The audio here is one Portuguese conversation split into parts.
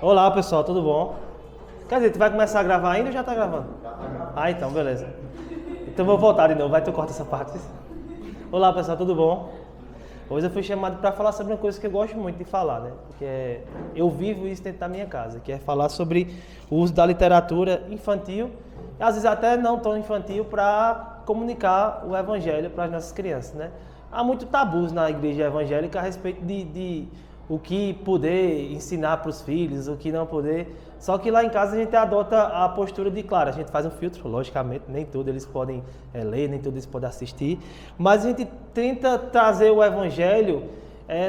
Olá pessoal, tudo bom? Quer dizer, tu vai começar a gravar ainda ou já tá gravando? Ah, então, beleza. Então vou voltar de novo, vai, tu corta essa parte. Olá pessoal, tudo bom? Hoje eu fui chamado para falar sobre uma coisa que eu gosto muito de falar, né? Que é, eu vivo isso dentro da minha casa, que é falar sobre o uso da literatura infantil, e às vezes até não tão infantil, para comunicar o evangelho para as nossas crianças, né? Há muito tabus na igreja evangélica a respeito de o que poder ensinar para os filhos, o que não poder. Só que lá em casa a gente adota a postura de, claro, a gente faz um filtro, logicamente, nem tudo eles podem ler, nem tudo eles podem assistir, mas a gente tenta trazer o evangelho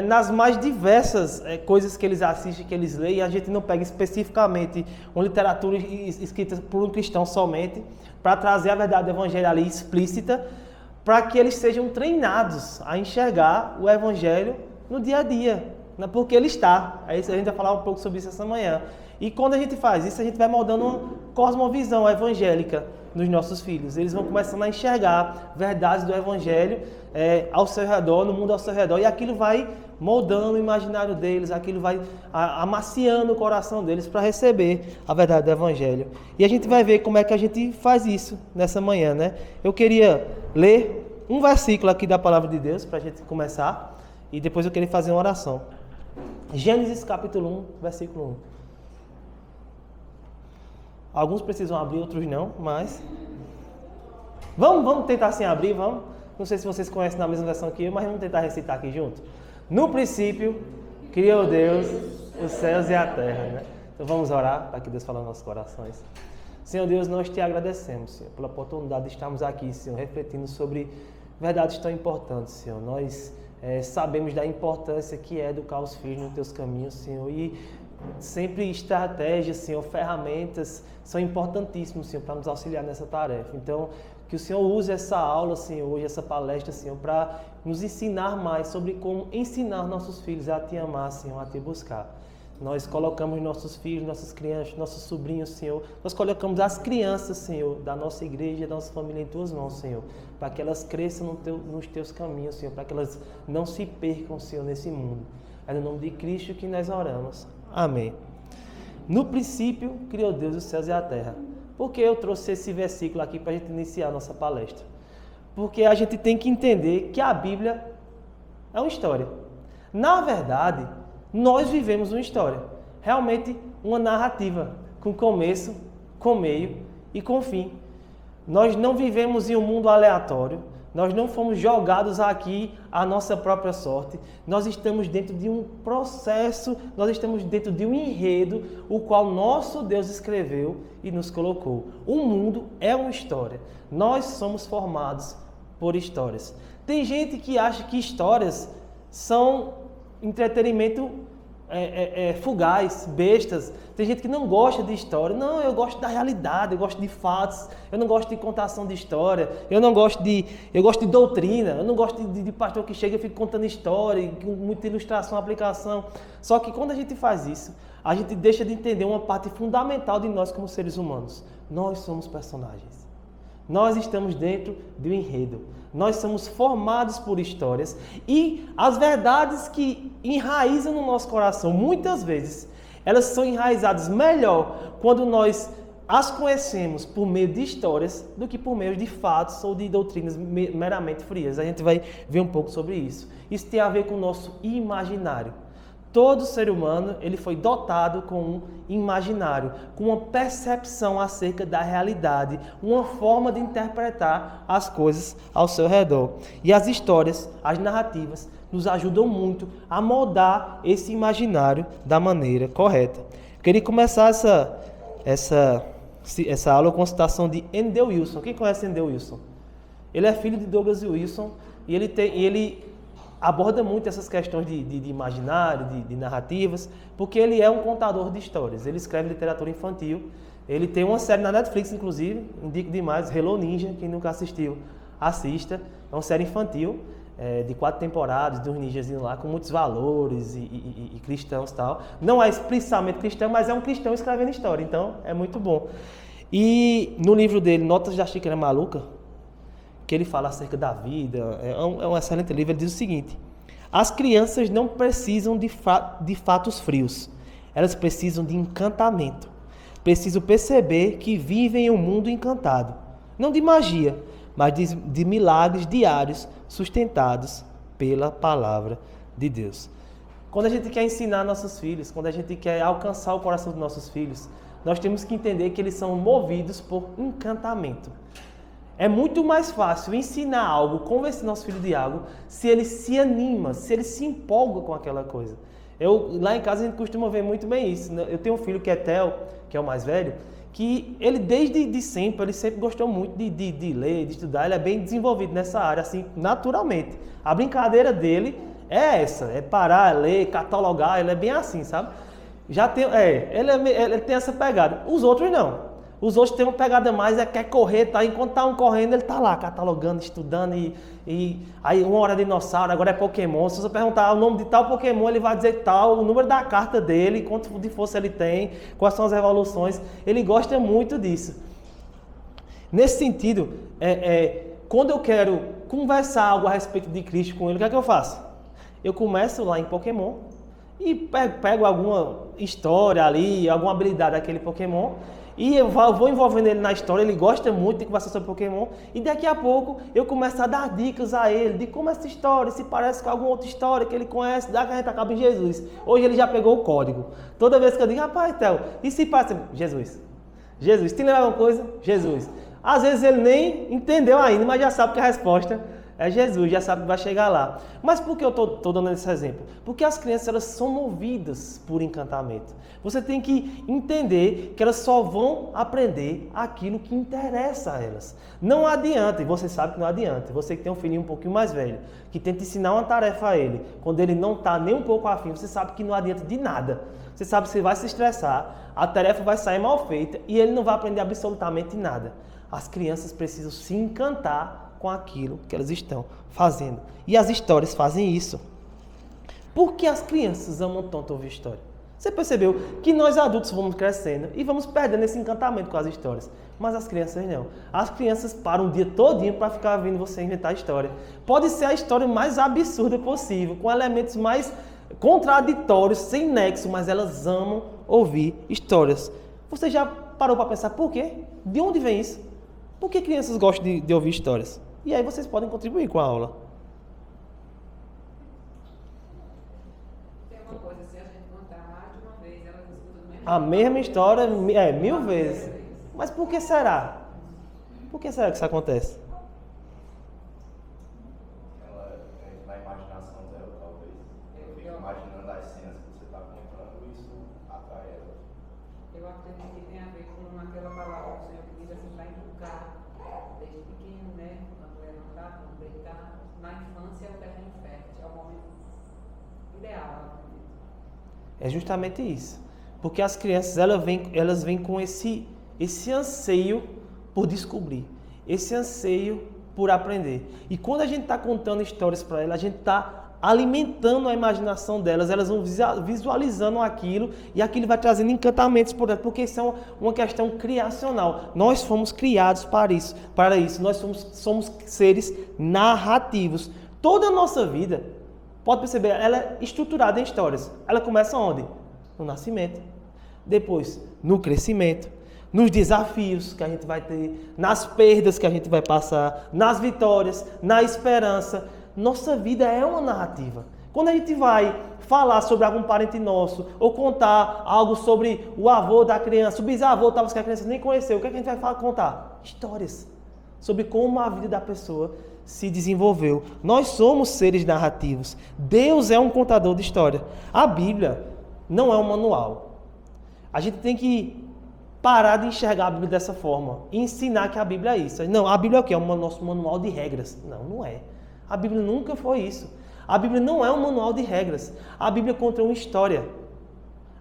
nas mais diversas coisas que eles assistem, que eles leem. A gente não pega especificamente uma literatura escrita por um cristão somente, para trazer a verdade do evangelho ali explícita, para que eles sejam treinados a enxergar o evangelho no dia a dia, porque ele está. Aí a gente vai falar um pouco sobre isso essa manhã. E quando a gente faz isso, a gente vai moldando uma cosmovisão evangélica nos nossos filhos. Eles vão começando a enxergar verdades do evangelho ao seu redor, no mundo ao seu redor, e aquilo vai moldando o imaginário deles, aquilo vai amaciando o coração deles para receber a verdade do evangelho. E a gente vai ver como é que a gente faz isso nessa manhã, né? Eu queria ler um versículo aqui da palavra de Deus para a gente começar, e depois eu queria fazer uma oração. Gênesis capítulo 1, versículo 1. Alguns precisam abrir, outros não, mas... Vamos tentar sem abrir, vamos? Não sei se vocês conhecem na mesma versão que eu, mas vamos tentar recitar aqui junto. No princípio, criou Deus os céus e a terra, né? Então vamos orar para que Deus fale nos nossos corações. Senhor Deus, nós te agradecemos, Senhor, pela oportunidade de estarmos aqui, Senhor, refletindo sobre verdades tão importantes, Senhor. Nós sabemos da importância que é educar os filhos nos teus caminhos, Senhor, e sempre estratégias, Senhor, ferramentas são importantíssimos, Senhor, para nos auxiliar nessa tarefa. Então, que o Senhor use essa aula, Senhor, hoje, essa palestra, Senhor, para nos ensinar mais sobre como ensinar nossos filhos a te amar, Senhor, a te buscar. Nós colocamos nossos filhos, nossas crianças, nossos sobrinhos, Senhor. Nós colocamos as crianças, Senhor, da nossa igreja, da nossa família em tuas mãos, Senhor, para que elas cresçam nos teus caminhos, Senhor, para que elas não se percam, Senhor, nesse mundo. É no nome de Cristo que nós oramos. Amém. No princípio, criou Deus os céus e a terra. Por que eu trouxe esse versículo aqui para a gente iniciar a nossa palestra? Porque a gente tem que entender que a Bíblia é uma história. Na verdade, nós vivemos uma história. Realmente uma narrativa, com começo, com meio e com fim. Nós não vivemos em um mundo aleatório. Nós não fomos jogados aqui à nossa própria sorte. Nós estamos dentro de um processo, nós estamos dentro de um enredo, o qual nosso Deus escreveu e nos colocou. O mundo é uma história. Nós somos formados por histórias. Tem gente que acha que histórias são entretenimento fugaz, bestas. Tem gente que não gosta de história. Não, eu gosto da realidade, eu gosto de fatos, eu não gosto de contação de história, eu gosto de doutrina, eu não gosto de pastor que chega e fica contando história, com muita ilustração, aplicação. Só que quando a gente faz isso, a gente deixa de entender uma parte fundamental de nós como seres humanos. Nós somos personagens. Nós estamos dentro de um enredo. Nós somos formados por histórias e as verdades que enraizam no nosso coração, muitas vezes, elas são enraizadas melhor quando nós as conhecemos por meio de histórias do que por meio de fatos ou de doutrinas meramente frias. A gente vai ver um pouco sobre isso. Isso tem a ver com o nosso imaginário. Todo ser humano ele foi dotado com um imaginário, com uma percepção acerca da realidade, uma forma de interpretar as coisas ao seu redor. E as histórias, as narrativas, nos ajudam muito a moldar esse imaginário da maneira correta. Eu queria começar essa aula com a citação de N.D. Wilson. Quem conhece N.D. Wilson? Ele é filho de Douglas Wilson e ele aborda muito essas questões de imaginário, de narrativas, porque ele é um contador de histórias. Ele escreve literatura infantil. Ele tem uma série na Netflix, inclusive, indico demais, Hello Ninja, quem nunca assistiu, assista. É uma série infantil, de 4 temporadas, de uns ninjazinhos lá, com muitos valores e cristãos e tal. Não é explicitamente cristão, mas é um cristão escrevendo história, então é muito bom. E no livro dele, Notas da Xícara Maluca, que ele fala acerca da vida, é um excelente livro. Ele diz o seguinte: as crianças não precisam de fatos frios, Elas precisam de encantamento. Precisam perceber que vivem em um mundo encantado. Não de magia, mas de milagres diários sustentados pela palavra de Deus. Quando a gente quer ensinar nossos filhos, quando a gente quer alcançar o coração dos nossos filhos, nós temos que entender que eles são movidos por encantamento. É muito mais fácil ensinar algo, convencer nosso filho de algo, se ele se anima, se ele se empolga com aquela coisa. Lá em casa a gente costuma ver muito bem isso. Eu tenho um filho que é Theo, que é o mais velho, que ele desde sempre, ele sempre gostou muito de ler, de estudar, ele é bem desenvolvido nessa área, assim, naturalmente. A brincadeira dele é essa, é parar, ler, catalogar, ele é bem assim, sabe? Ele tem essa pegada. Os outros não. Os outros têm uma pegada mais, quer correr, tá? Enquanto tá um correndo, ele tá lá catalogando, estudando e aí uma hora é dinossauro, agora é Pokémon. Se você perguntar o nome de tal Pokémon, ele vai dizer tal, o número da carta dele, quanto de força ele tem, quais são as evoluções. Ele gosta muito disso. Nesse sentido, quando eu quero conversar algo a respeito de Cristo com ele, o que é que eu faço? Eu começo lá em Pokémon e pego alguma história ali, alguma habilidade daquele Pokémon e eu vou envolvendo ele na história. Ele gosta muito de conversar sobre Pokémon e daqui a pouco eu começo a dar dicas a ele de como essa história se parece com alguma outra história que ele conhece, da que a gente acaba em Jesus. Hoje ele já pegou o código. Toda vez que eu digo, rapaz, Theo, e se parece? Jesus. Jesus, te lembra alguma coisa? Jesus. Às vezes ele nem entendeu ainda, mas já sabe que a resposta é Jesus, já sabe que vai chegar lá. Mas por que eu estou dando esse exemplo? Porque as crianças elas são movidas por encantamento. Você tem que entender que elas só vão aprender aquilo que interessa a elas. Não adianta, e você sabe que não adianta, você que tem um filhinho um pouquinho mais velho, que tenta ensinar uma tarefa a ele, quando ele não está nem um pouco afim, você sabe que não adianta de nada. Você sabe que você vai se estressar, a tarefa vai sair mal feita e ele não vai aprender absolutamente nada. As crianças precisam se encantar com aquilo que elas estão fazendo. E as histórias fazem isso. Por que as crianças amam tanto ouvir história? Você percebeu que nós adultos vamos crescendo e vamos perdendo esse encantamento com as histórias. Mas as crianças não. As crianças param o dia todinho para ficar vendo você inventar história. Pode ser a história mais absurda possível, com elementos mais contraditórios, sem nexo, mas elas amam ouvir histórias. Você já parou para pensar por quê? De onde vem isso? Por que crianças gostam de ouvir histórias? E aí vocês podem contribuir com a aula. Tem uma coisa, se a gente contar mais de uma vez, elas escutam do mesmo A mesma história, 1000 vezes. Mas por que será? Por que será que isso acontece? Na imaginação dela, talvez. Eu fico imaginando as cenas que você está contando e isso atrai ela. Eu acredito que tem a ver com aquela palavra que o Senhor diz assim, para educar desde pequeno, né? Quando levantar, quando deitar. Na infância é o terreno fértil, é o momento ideal. É justamente isso. Porque as crianças elas vêm com esse anseio por descobrir, esse anseio por aprender. E quando a gente está contando histórias para elas, a gente está alimentando a imaginação delas, elas vão visualizando aquilo e aquilo vai trazendo encantamentos por elas, porque isso é uma questão criacional. Nós fomos criados para isso. Nós somos seres narrativos. Toda a nossa vida, pode perceber, ela é estruturada em histórias. Ela começa onde? No nascimento. Depois, no crescimento, nos desafios que a gente vai ter, nas perdas que a gente vai passar, nas vitórias, na esperança. Nossa vida é uma narrativa. Quando a gente vai falar sobre algum parente nosso, ou contar algo sobre o avô da criança, o bisavô, talvez que a criança nem conheceu, o que a gente vai contar? Histórias sobre como a vida da pessoa se desenvolveu. Nós somos seres narrativos. Deus é um contador de história. A Bíblia não é um manual. A gente tem que parar de enxergar a Bíblia dessa forma e ensinar que a Bíblia é isso. Não, a Bíblia é o quê? É o nosso manual de regras. Não, não é. A Bíblia nunca foi isso. A Bíblia não é um manual de regras. A Bíblia conta uma história.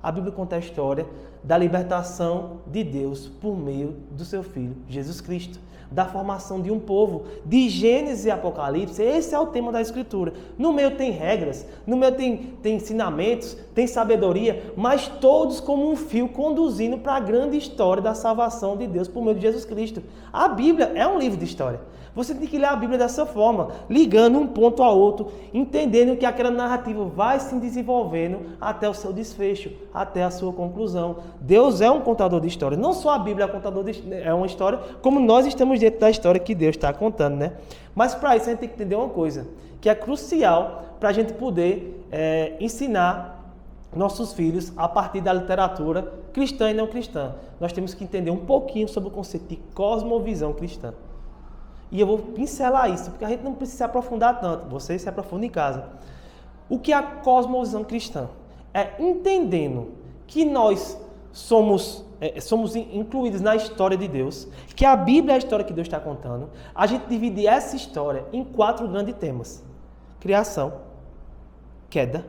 A Bíblia conta a história da libertação de Deus por meio do seu Filho, Jesus Cristo. Da formação de um povo, de Gênesis e Apocalipse. Esse é o tema da Escritura. No meio tem regras, no meio tem ensinamentos, tem sabedoria, mas todos como um fio conduzindo para a grande história da salvação de Deus por meio de Jesus Cristo. A Bíblia é um livro de história. Você tem que ler a Bíblia dessa forma, ligando um ponto ao outro, entendendo que aquela narrativa vai se desenvolvendo até o seu desfecho. até a sua conclusão. Deus é um contador de história. Não só a Bíblia é uma história, como nós estamos dentro da história que Deus está contando, né? Mas para isso a gente tem que entender uma coisa, que é crucial para a gente poder ensinar nossos filhos a partir da literatura cristã e não cristã. Nós temos que entender um pouquinho sobre o conceito de cosmovisão cristã. E eu vou pincelar isso, porque a gente não precisa se aprofundar tanto. Vocês se aprofundam em casa. O que é a cosmovisão cristã? É entendendo que nós somos incluídos na história de Deus, que a Bíblia é a história que Deus está contando. A gente divide essa história em 4 grandes temas: criação, queda,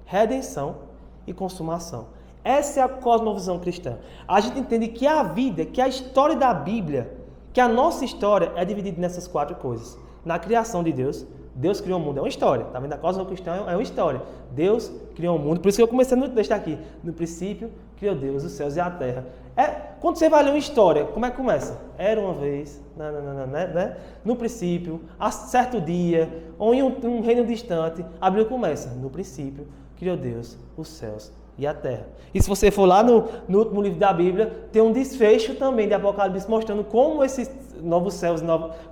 redenção e consumação. Essa é a cosmovisão cristã. A gente entende que a vida, que a história da Bíblia, que a nossa história é dividida nessas 4 coisas. Na criação de Deus, Deus criou o mundo, é uma história. Tá vendo? A cosmovisão cristã é uma história. Deus criou o mundo, por isso que eu comecei no texto aqui. No princípio, criou Deus os céus e a terra. Quando você vai ler uma história, como é que começa? Era uma vez, né? No princípio, a certo dia, ou em um reino distante, a Bíblia começa. No princípio, criou Deus os céus e a terra. E se você for lá no último livro da Bíblia, tem um desfecho também de Apocalipse mostrando como esses novos céus,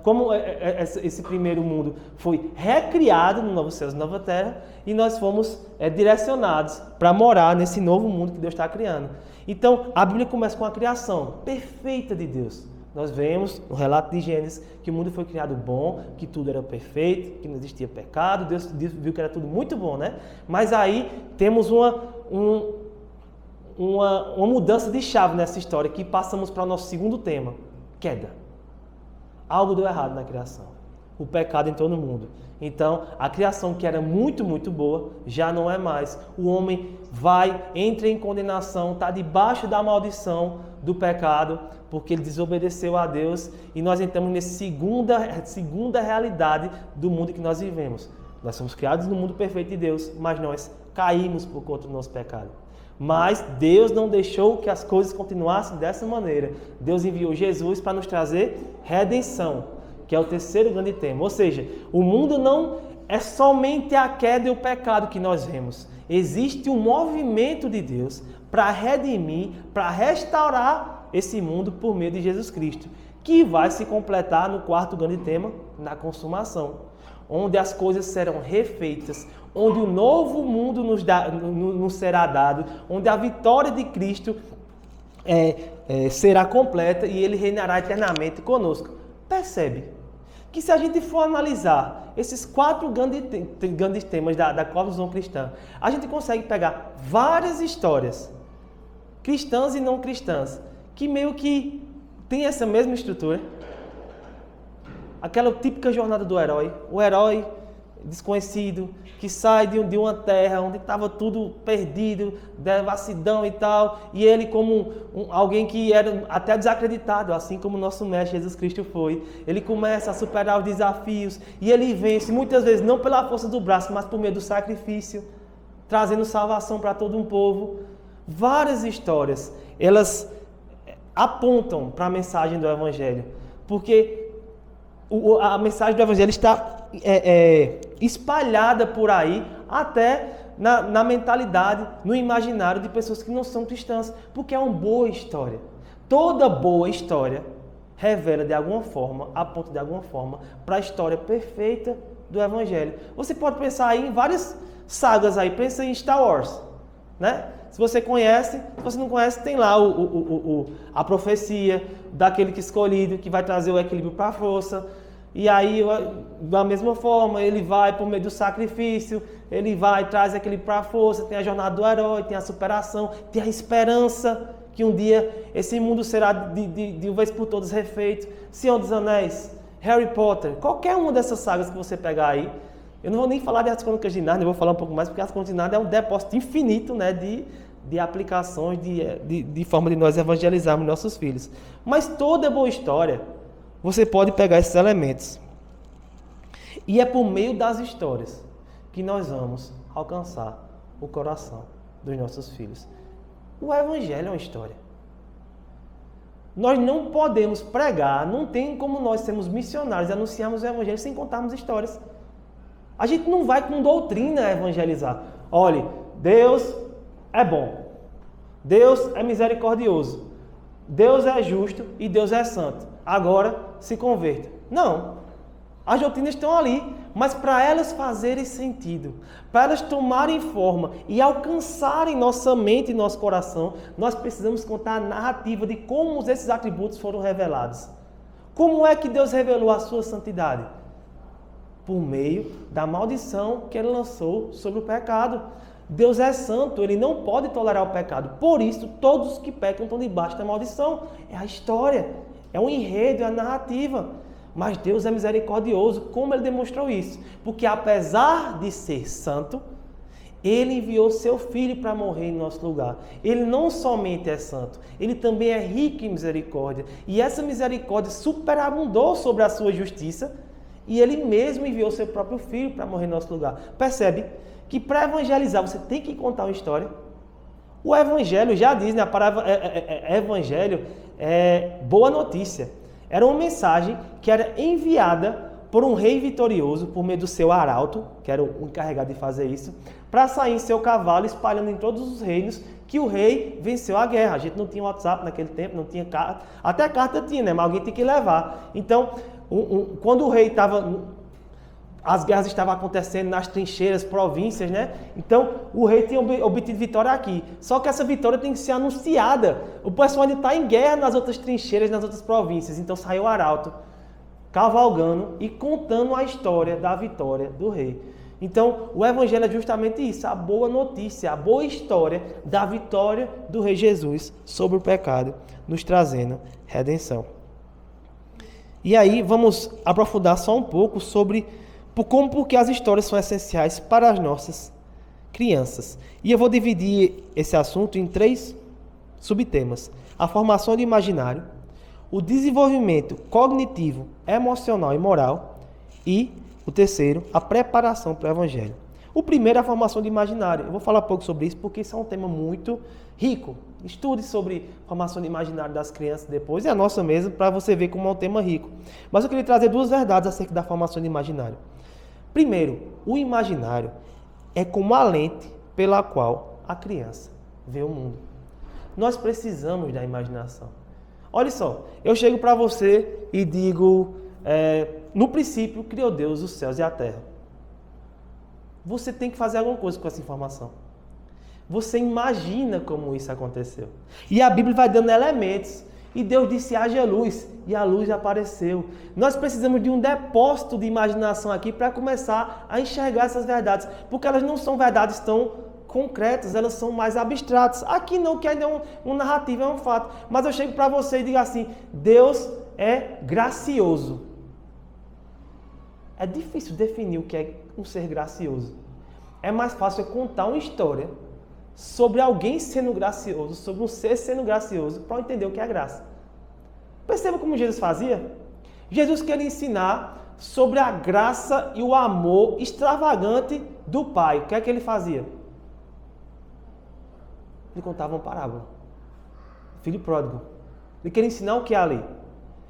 como esse primeiro mundo foi recriado no novo céus e nova terra, e nós fomos direcionados para morar nesse novo mundo que Deus está criando. Então, a Bíblia começa com a criação perfeita de Deus. Nós vemos no relato de Gênesis que o mundo foi criado bom, que tudo era perfeito, que não existia pecado. Deus viu que era tudo muito bom, né? Mas aí temos uma mudança de chave nessa história, que passamos para o nosso segundo tema: queda. Algo deu errado na criação. O pecado entrou no mundo. Então, a criação que era muito, muito boa, já não é mais. O homem entra em condenação, está debaixo da maldição do pecado, porque ele desobedeceu a Deus, e nós entramos nessa segunda realidade do mundo que nós vivemos. Nós somos criados no mundo perfeito de Deus, mas nós caímos por conta do nosso pecado. Mas Deus não deixou que as coisas continuassem dessa maneira. Deus enviou Jesus para nos trazer redenção, que é o terceiro grande tema. Ou seja, o mundo não é somente a queda e o pecado que nós vemos. Existe um movimento de Deus para redimir, para restaurar esse mundo por meio de Jesus Cristo, que vai se completar no quarto grande tema, na consumação, onde as coisas serão refeitas, onde o novo mundo nos será dado, onde a vitória de Cristo será completa e Ele reinará eternamente conosco. Percebe que se a gente for analisar esses 4 grandes temas da cosmovisão cristã, a gente consegue pegar várias histórias, cristãs e não cristãs, que meio que tem essa mesma estrutura. Aquela típica jornada do herói. O herói desconhecido que sai de uma terra onde estava tudo perdido, devassidão e tal, e ele, como alguém que era até desacreditado, assim como o nosso mestre Jesus Cristo foi, ele começa a superar os desafios e ele vence, muitas vezes não pela força do braço, mas por meio do sacrifício, trazendo salvação para todo um povo. Várias histórias, elas apontam para a mensagem do Evangelho, porque a mensagem do Evangelho está espalhada por aí, até na mentalidade, no imaginário de pessoas que não são cristãs, porque é uma boa história. Toda boa história revela de alguma forma, aponta de alguma forma para a história perfeita do Evangelho. Você pode pensar aí em várias sagas aí, pensa em Star Wars, né? Se você conhece, se você não conhece, tem lá a profecia daquele que escolhido, que vai trazer o equilíbrio para a força. E aí, da mesma forma, ele vai por meio do sacrifício, ele vai, traz equilíbrio para a força, tem a jornada do herói, tem a superação, tem a esperança, que um dia esse mundo será de uma vez por todas refeito. Senhor dos Anéis, Harry Potter, qualquer uma dessas sagas que você pegar aí. Eu não vou nem falar de As Crônicas de Nárnia, eu vou falar um pouco mais, porque As Crônicas de Nárnia é um depósito infinito, né, de aplicações, de forma de nós evangelizarmos nossos filhos. Mas toda boa história, você pode pegar esses elementos. E é por meio das histórias que nós vamos alcançar o coração dos nossos filhos. O Evangelho é uma história. Nós não podemos pregar, não tem como nós sermos missionários e anunciarmos o Evangelho sem contarmos histórias. A gente não vai com doutrina evangelizar. Olha, Deus é bom. Deus é misericordioso, Deus é justo e Deus é santo. Agora se converta. Não. As doutrinas estão ali, mas para elas fazerem sentido, para elas tomarem forma e alcançarem nossa mente e nosso coração, nós precisamos contar a narrativa de como esses atributos foram revelados. Como é que Deus revelou a sua santidade? Por meio da maldição que Ele lançou sobre o pecado. Deus é santo, Ele não pode tolerar o pecado. Por isso, todos os que pecam estão debaixo da maldição. É a história, é o enredo, é a narrativa. Mas Deus é misericordioso. Como Ele demonstrou isso? Porque apesar de ser santo, Ele enviou seu Filho para morrer em nosso lugar. Ele não somente é santo, Ele também é rico em misericórdia. E essa misericórdia superabundou sobre a sua justiça, e Ele mesmo enviou seu próprio Filho para morrer em nosso lugar. Percebe que para evangelizar você tem que contar uma história. O Evangelho já diz, né? A palavra Evangelho é boa notícia. Era uma mensagem que era enviada por um rei vitorioso, por meio do seu arauto, que era o encarregado de fazer isso, para sair em seu cavalo, espalhando em todos os reinos que o rei venceu a guerra. A gente não tinha WhatsApp naquele tempo, não tinha carta. Até carta tinha, né? Mas alguém tinha que levar. Então, quando o rei estava... As guerras estavam acontecendo nas trincheiras, províncias, né? Então, o rei tinha obtido vitória aqui. Só que essa vitória tem que ser anunciada. O pessoal ainda está em guerra nas outras trincheiras, nas outras províncias. Então, saiu o arauto, cavalgando e contando a história da vitória do rei. Então, o Evangelho é justamente isso, a boa notícia, a boa história da vitória do rei Jesus sobre o pecado, nos trazendo redenção. E aí, vamos aprofundar só um pouco sobre... porque as histórias são essenciais para as nossas crianças. E eu vou dividir esse assunto em 3 subtemas. A formação de imaginário, o desenvolvimento cognitivo, emocional e moral e, o terceiro, a preparação para o Evangelho. O primeiro é a formação de imaginário. Eu vou falar um pouco sobre isso porque isso é um tema muito rico. Estude sobre formação de imaginário das crianças depois, e a nossa mesmo, para você ver como é um tema rico. Mas eu queria trazer 2 verdades acerca da formação de imaginário. Primeiro, o imaginário é como a lente pela qual a criança vê o mundo. Nós precisamos da imaginação. Olha só, eu chego para você e digo, no princípio criou Deus os céus e a terra. Você tem que fazer alguma coisa com essa informação. Você imagina como isso aconteceu. E a Bíblia vai dando elementos. E Deus disse, haja luz, e a luz apareceu. Nós precisamos de um depósito de imaginação aqui para começar a enxergar essas verdades, porque elas não são verdades tão concretas, elas são mais abstratas. Aqui não, que ainda é um narrativo, é um fato. Mas eu chego para você e digo assim, Deus é gracioso. É difícil definir o que é um ser gracioso. É mais fácil eu contar uma história sobre alguém sendo gracioso, sobre um ser sendo gracioso, para eu entender o que é graça. Perceba como Jesus fazia? Jesus queria ensinar sobre a graça e o amor extravagante do Pai. O que é que ele fazia? Ele contava uma parábola. Filho pródigo. Ele queria ensinar o que é ali?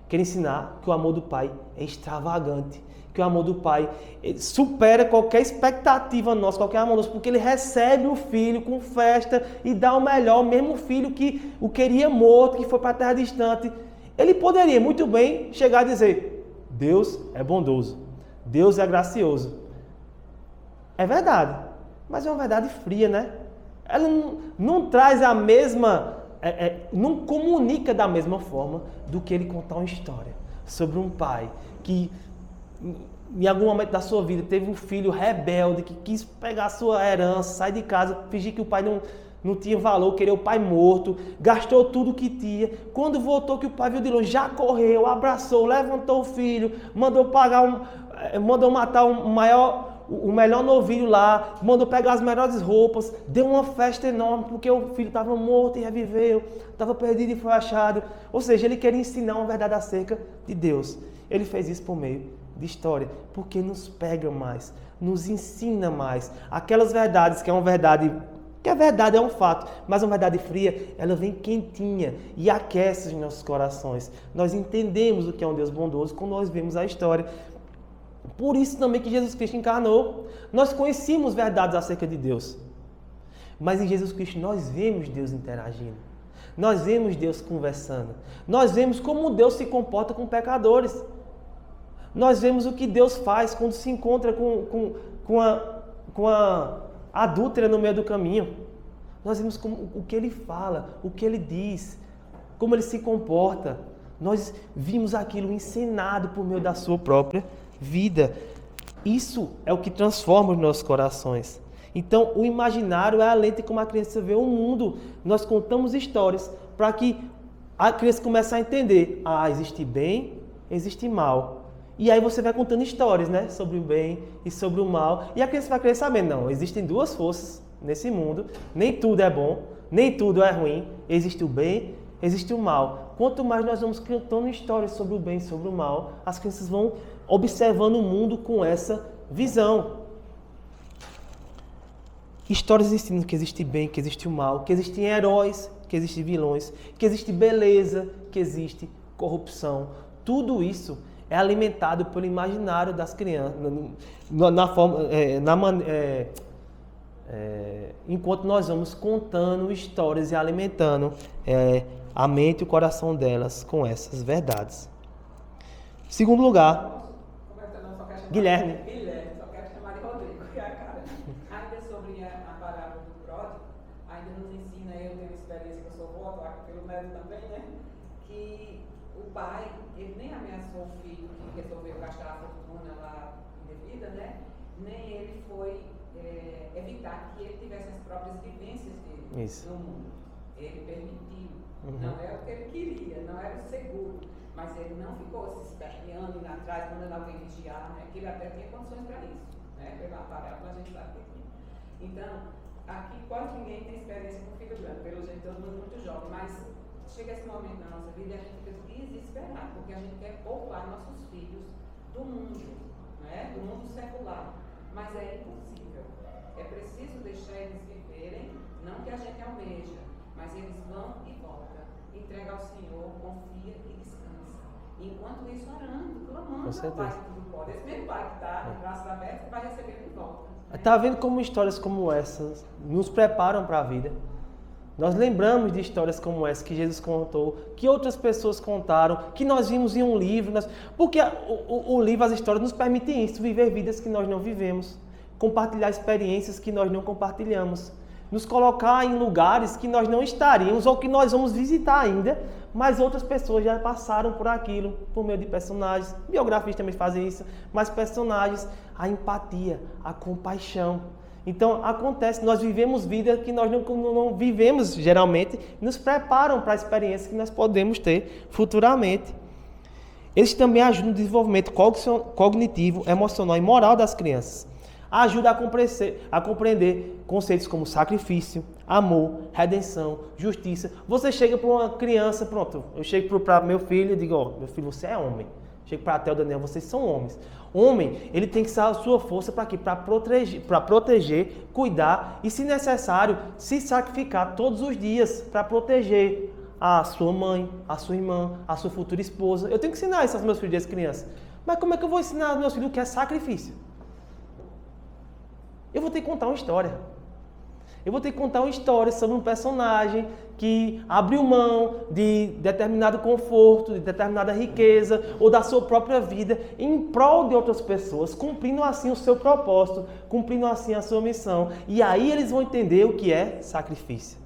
Queria ensinar que o amor do Pai é extravagante. Que o amor do Pai supera qualquer expectativa nossa, qualquer amor nosso, porque Ele recebe o Filho com festa e dá o melhor, mesmo o Filho que o queria morto, que foi para a terra distante. Ele poderia muito bem chegar a dizer, Deus é bondoso, Deus é gracioso. É verdade, mas é uma verdade fria, né? Ela não traz a mesma, não comunica da mesma forma do que Ele contar uma história sobre um pai que em algum momento da sua vida teve um filho rebelde que quis pegar a sua herança, sair de casa, fingir que o pai não tinha valor, queria o pai morto, gastou tudo que tinha. Quando voltou que o pai viu de longe, já correu, abraçou, levantou o filho, mandou matar o melhor novilho lá, mandou pegar as melhores roupas, deu uma festa enorme porque o filho estava morto e reviveu, estava perdido e foi achado. Ou seja, ele queria ensinar uma verdade acerca de Deus. Ele fez isso por meio de história, porque nos pega mais, nos ensina mais. Aquelas verdades que é uma verdade, que a verdade é um fato, mas uma verdade fria, ela vem quentinha e aquece os nossos corações. Nós entendemos o que é um Deus bondoso quando nós vemos a história. Por isso também que Jesus Cristo encarnou. Nós conhecíamos verdades acerca de Deus. Mas em Jesus Cristo nós vemos Deus interagindo. Nós vemos Deus conversando. Nós vemos como Deus se comporta com pecadores. Nós vemos o que Deus faz quando se encontra com a adúltera no meio do caminho. Nós vemos o que Ele fala, o que Ele diz, como Ele se comporta. Nós vimos aquilo encenado por meio da sua própria vida. Isso é o que transforma os nossos corações. Então, o imaginário é a lente como a criança vê o mundo. Nós contamos histórias para que a criança comece a entender. Existe bem, existe mal. E aí você vai contando histórias, né? Sobre o bem e sobre o mal. E a criança vai querer saber, não, existem duas forças nesse mundo. Nem tudo é bom, nem tudo é ruim. Existe o bem, existe o mal. Quanto mais nós vamos contando histórias sobre o bem e sobre o mal, as crianças vão observando o mundo com essa visão. Histórias ensinam que existe bem, que existe o mal, que existem heróis, que existem vilões, que existe beleza, que existe corrupção. Tudo isso é alimentado pelo imaginário das crianças, enquanto nós vamos contando histórias e alimentando a mente e o coração delas com essas verdades. Segundo lugar, Guilherme. Só quero chamar de Rodrigo, que é a cara. Ainda sobre a parábola do pródigo, ainda nos ensina, eu tenho experiência que eu sou avó, pelo médico também, né? Que o pai, ele nem ameaçou o filho que resolveu gastar a fortuna lá indevida, né? Nem ele foi evitar que ele tivesse as próprias vivências dele no mundo. Ele permitiu. Não era o que ele queria, não era o seguro. Mas ele não ficou se esperneando, indo atrás, mandando alguém vigiar, né? Que ele até tinha condições para isso, né? Pela parábola a gente sabe que tinha. Então, aqui quase ninguém tem experiência com filho grande, pelo jeito todo mundo muito jovem, mas chega esse momento na nossa vida e a gente fica desesperado, porque a gente quer poupar nossos filhos do mundo, né? Do mundo secular. Mas é impossível. É preciso deixar eles viverem, não que a gente almeja, mas eles vão e voltam. Entrega ao Senhor, confia e descansa. Enquanto isso, orando, clamando ao Pai que tudo pode. Esse mesmo Pai que está de braços abertos vai receber de volta. Né? Está vendo como histórias como essas nos preparam para a vida? Nós lembramos de histórias como essa que Jesus contou, que outras pessoas contaram, que nós vimos em um livro. Porque o livro, as histórias nos permitem isso, viver vidas que nós não vivemos, compartilhar experiências que nós não compartilhamos, nos colocar em lugares que nós não estaríamos ou que nós vamos visitar ainda, mas outras pessoas já passaram por aquilo, por meio de personagens. Biografias também fazem isso, mas personagens, a empatia, a compaixão. Então, acontece, nós vivemos vidas que nós não vivemos geralmente, nos preparam para a experiência que nós podemos ter futuramente. Eles também ajudam no desenvolvimento cognitivo, emocional e moral das crianças. Ajuda a compreender conceitos como sacrifício, amor, redenção, justiça. Você chega para uma criança, pronto, eu chego para meu filho e digo, meu filho, você é homem. Chego para a Theo e Daniel, vocês são homens. Homem, ele tem que usar a sua força para quê? Para proteger, cuidar e, se necessário, se sacrificar todos os dias para proteger a sua mãe, a sua irmã, a sua futura esposa. Eu tenho que ensinar isso aos meus filhos desde criança. Mas como é que eu vou ensinar aos meus filhos o que é sacrifício? Eu vou ter que contar uma história. Eu vou ter que contar uma história sobre um personagem que abriu mão de determinado conforto, de determinada riqueza ou da sua própria vida em prol de outras pessoas, cumprindo assim o seu propósito, cumprindo assim a sua missão. E aí eles vão entender o que é sacrifício.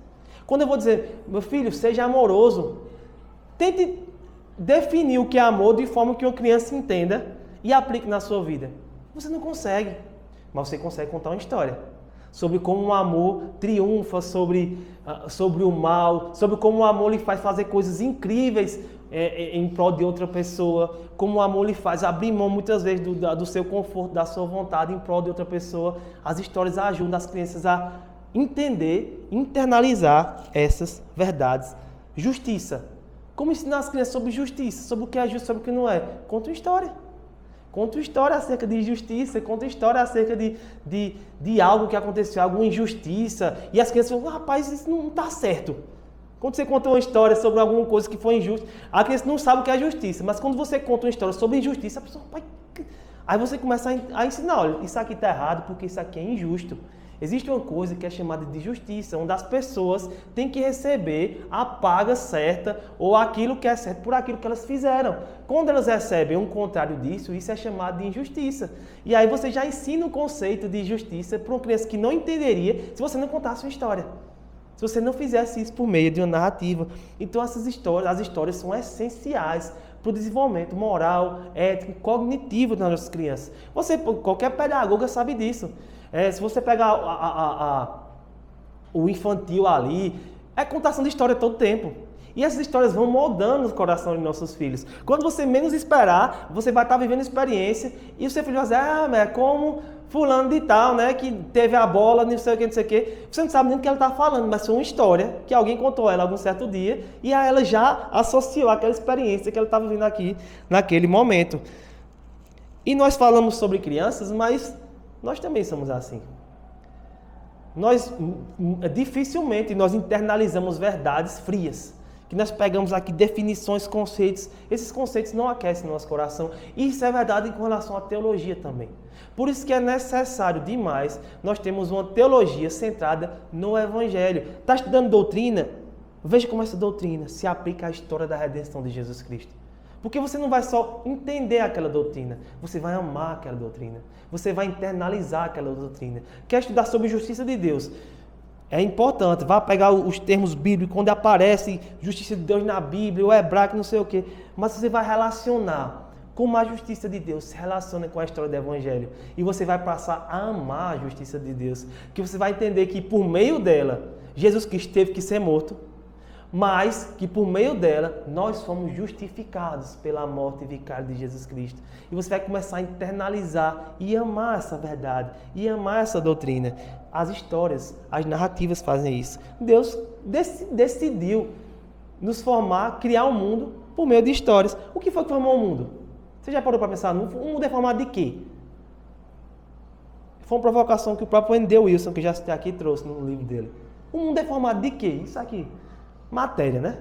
Quando eu vou dizer, meu filho, seja amoroso, tente definir o que é amor de forma que uma criança entenda e aplique na sua vida. Você não consegue, mas você consegue contar uma história sobre como o amor triunfa sobre o mal, sobre como o amor lhe faz fazer coisas incríveis em prol de outra pessoa, como o amor lhe faz abrir mão muitas vezes do seu conforto, da sua vontade em prol de outra pessoa. As histórias ajudam as crianças a entender, internalizar essas verdades. Justiça. Como ensinar as crianças sobre justiça, sobre o que é justo, sobre o que não é? Conta uma história. Conta uma história acerca de justiça, conta uma história acerca de algo que aconteceu, alguma injustiça. E as crianças falam, rapaz, isso não está certo. Quando você conta uma história sobre alguma coisa que foi injusta, a criança não sabe o que é justiça. Mas quando você conta uma história sobre injustiça, a pessoa, pai... Aí você começa a ensinar, olha, isso aqui está errado porque isso aqui é injusto. Existe uma coisa que é chamada de justiça, onde as pessoas têm que receber a paga certa ou aquilo que é certo por aquilo que elas fizeram. Quando elas recebem um contrário disso, isso é chamado de injustiça. E aí você já ensina o conceito de justiça para uma criança que não entenderia se você não contasse uma história. Se você não fizesse isso por meio de uma narrativa. Então as histórias são essenciais para o desenvolvimento moral, ético, cognitivo das nossas crianças. Qualquer pedagoga sabe disso. Se você pegar o infantil ali, é contação de história todo tempo. E essas histórias vão moldando o coração de nossos filhos. Quando você menos esperar, você vai estar vivendo experiência e o seu filho vai dizer, é como fulano de tal, né, que teve a bola, não sei o que, não sei o que. Você não sabe nem o que ela está falando, mas foi uma história que alguém contou ela algum certo dia e aí ela já associou aquela experiência que ela estava vivendo aqui naquele momento. E nós falamos sobre crianças, mas nós também somos assim. Dificilmente nós internalizamos verdades frias. Que nós pegamos aqui definições, conceitos. Esses conceitos não aquecem no nosso coração. E isso é verdade com relação à teologia também. Por isso que é necessário demais nós termos uma teologia centrada no Evangelho. Está estudando doutrina? Veja como essa doutrina se aplica à história da redenção de Jesus Cristo. Porque você não vai só entender aquela doutrina, você vai amar aquela doutrina. Você vai internalizar aquela doutrina. Quer estudar sobre a justiça de Deus? É importante, vá pegar os termos bíblicos, quando aparece justiça de Deus na Bíblia, o hebraico, não sei o quê. Mas você vai relacionar como a justiça de Deus se relaciona com a história do Evangelho. E você vai passar a amar a justiça de Deus. Que você vai entender que por meio dela, Jesus Cristo teve que ser morto, mas que por meio dela, nós fomos justificados pela morte vicária de Jesus Cristo. E você vai começar a internalizar e amar essa verdade, e amar essa doutrina. As histórias, as narrativas fazem isso. Deus decidiu nos formar, criar um mundo por meio de histórias. O que foi que formou o mundo? Você já parou para pensar? O mundo é formado de quê? Foi uma provocação que o próprio N.D. Wilson, que já citei aqui, trouxe no livro dele. O mundo é formado de quê? Isso aqui. Matéria, né?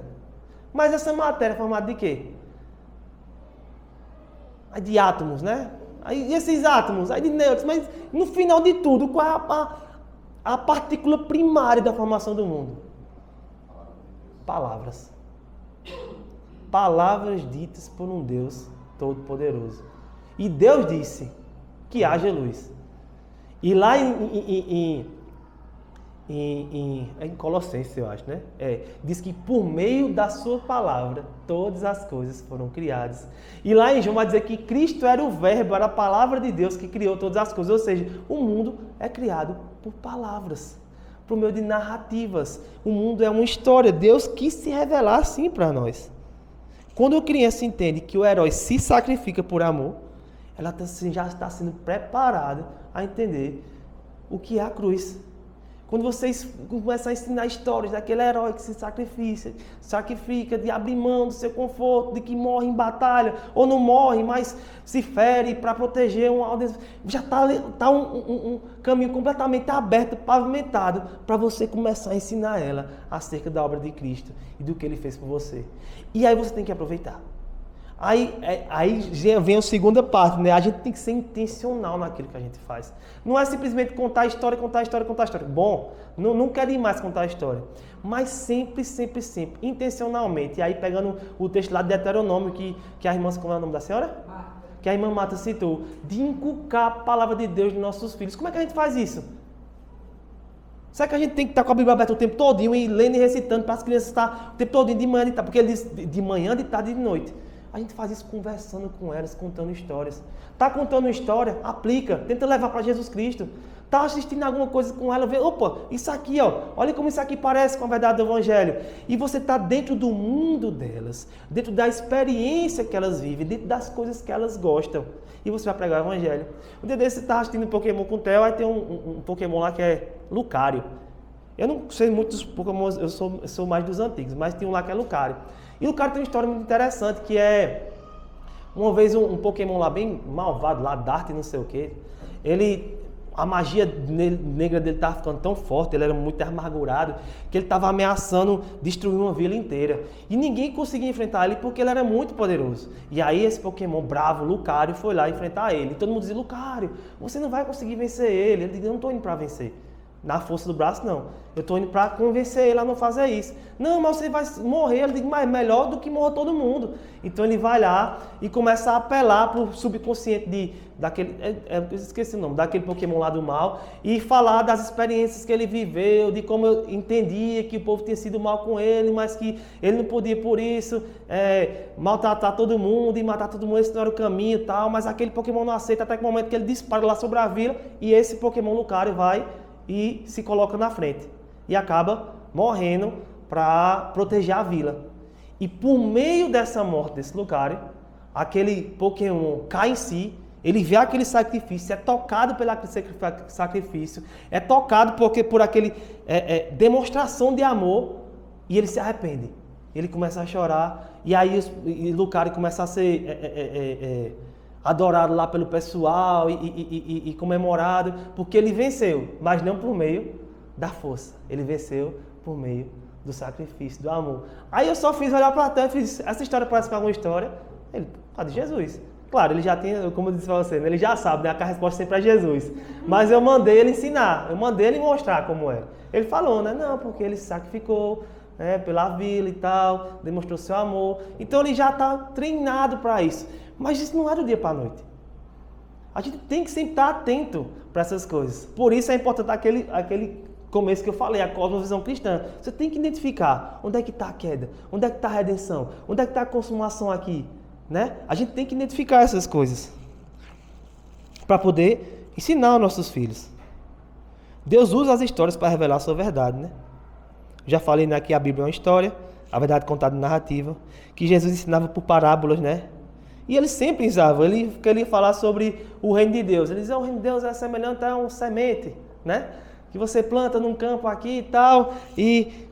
Mas essa matéria é formada de quê? De átomos, né? E esses átomos, de nêutrons. Mas no final de tudo, qual é a partícula primária da formação do mundo? Palavras. Palavras ditas por um Deus Todo-Poderoso. E Deus disse que haja luz. E lá em Colossenses, eu acho, né? Diz que por meio da sua palavra, todas as coisas foram criadas. E lá em João vai dizer que Cristo era o verbo, era a palavra de Deus que criou todas as coisas. Ou seja, o mundo é criado por palavras, por meio de narrativas. O mundo é uma história. Deus quis se revelar assim para nós. Quando a criança entende que o herói se sacrifica por amor, ela já está sendo preparada a entender o que é a cruz. Quando vocês começam a ensinar histórias daquele herói que se sacrifica de abrir mão do seu conforto, de que morre em batalha, ou não morre, mas se fere para proteger um aldeia, já está um caminho completamente aberto, pavimentado, para você começar a ensinar ela acerca da obra de Cristo e do que Ele fez por você. E aí você tem que aproveitar. Aí vem a segunda parte, né? A gente tem que ser intencional naquilo que a gente faz. Não é simplesmente contar a história. Bom, não quer demais contar a história. Mas sempre, intencionalmente. E aí pegando o texto lá de Deuteronômio, que a irmã, como é o nome da senhora? Marta. Que a irmã Marta citou. De inculcar a palavra de Deus nos nossos filhos. Como é que a gente faz isso? Será que a gente tem que estar com a Bíblia aberta o tempo todinho e lendo e recitando para as crianças estar o tempo todinho de manhã, de tarde? Porque ele diz de manhã, de tarde e de noite. A gente faz isso conversando com elas, contando histórias. Está contando uma história? Aplica. Tenta levar para Jesus Cristo. Está assistindo alguma coisa com ela, vê, opa, isso aqui, ó, olha como isso aqui parece com a verdade do Evangelho. E você está dentro do mundo delas, dentro da experiência que elas vivem, dentro das coisas que elas gostam. E você vai pregar o Evangelho. Um dia desse você está assistindo Pokémon com o Theo, aí tem um Pokémon lá que é Lucario. Eu não sei muito dos Pokémon, eu sou mais dos antigos, mas tem um lá que é Lucario. E o cara tem uma história muito interessante, que é... Uma vez um Pokémon lá bem malvado, lá, Dart, não sei o quê. A magia negra dele estava ficando tão forte, ele era muito amargurado, que ele estava ameaçando destruir uma vila inteira. E ninguém conseguia enfrentar ele porque ele era muito poderoso. E aí esse Pokémon bravo, Lucario, foi lá enfrentar ele. E todo mundo dizia, Lucario, você não vai conseguir vencer ele. Ele disse, eu não estou indo para vencer. Na força do braço, não. Eu estou indo para convencer ele a não fazer isso. Não, mas você vai morrer. Ele diz, mas melhor do que morrer todo mundo. Então ele vai lá e começa a apelar para o subconsciente daquele, eu esqueci o nome, daquele Pokémon lá do mal, e falar das experiências que ele viveu, de como eu entendia que o povo tinha sido mal com ele, mas que ele não podia por isso maltratar todo mundo e matar todo mundo, esse não era o caminho e tal, mas aquele Pokémon não aceita até que o momento que ele dispara lá sobre a vila e esse Pokémon Lucario vai e se coloca na frente e acaba morrendo para proteger a vila. E por meio dessa morte desse Lucario, aquele Pokémon cai em si, ele vê aquele sacrifício, é tocado pelo sacrifício, é tocado por aquele demonstração de amor e ele se arrepende. Ele começa a chorar e aí o Lucario começa a ser adorado lá pelo pessoal e comemorado, porque ele venceu, mas não por meio da força, ele venceu por meio do sacrifício, do amor. Aí eu só fiz olhar para a tela e fiz, essa história parece com alguma história? Ele, de Jesus. Claro, ele já tem, como eu disse para você, né? Ele já sabe, né? Que a resposta sempre é Jesus. Mas eu mandei ele ensinar, eu mandei ele mostrar como é. Ele falou, né? Não, porque ele se sacrificou, né? Pela vila e tal, demonstrou seu amor. Então ele já está treinado para isso. Mas isso não é do dia para a noite. A gente tem que sempre estar atento para essas coisas. Por isso é importante aquele começo que eu falei, a cosmovisão cristã. Você tem que identificar onde é que está a queda, onde é que está a redenção, onde é que está a consumação aqui. Né? A gente tem que identificar essas coisas para poder ensinar aos nossos filhos. Deus usa as histórias para revelar a sua verdade. Né? Já falei, né, que a Bíblia é uma história, a verdade contada em narrativa, que Jesus ensinava por parábolas, né? E ele sempre usava, ele queria falar sobre o reino de Deus. Ele dizia, o reino de Deus é semelhante a um semente, né? Que você planta num campo aqui e tal, e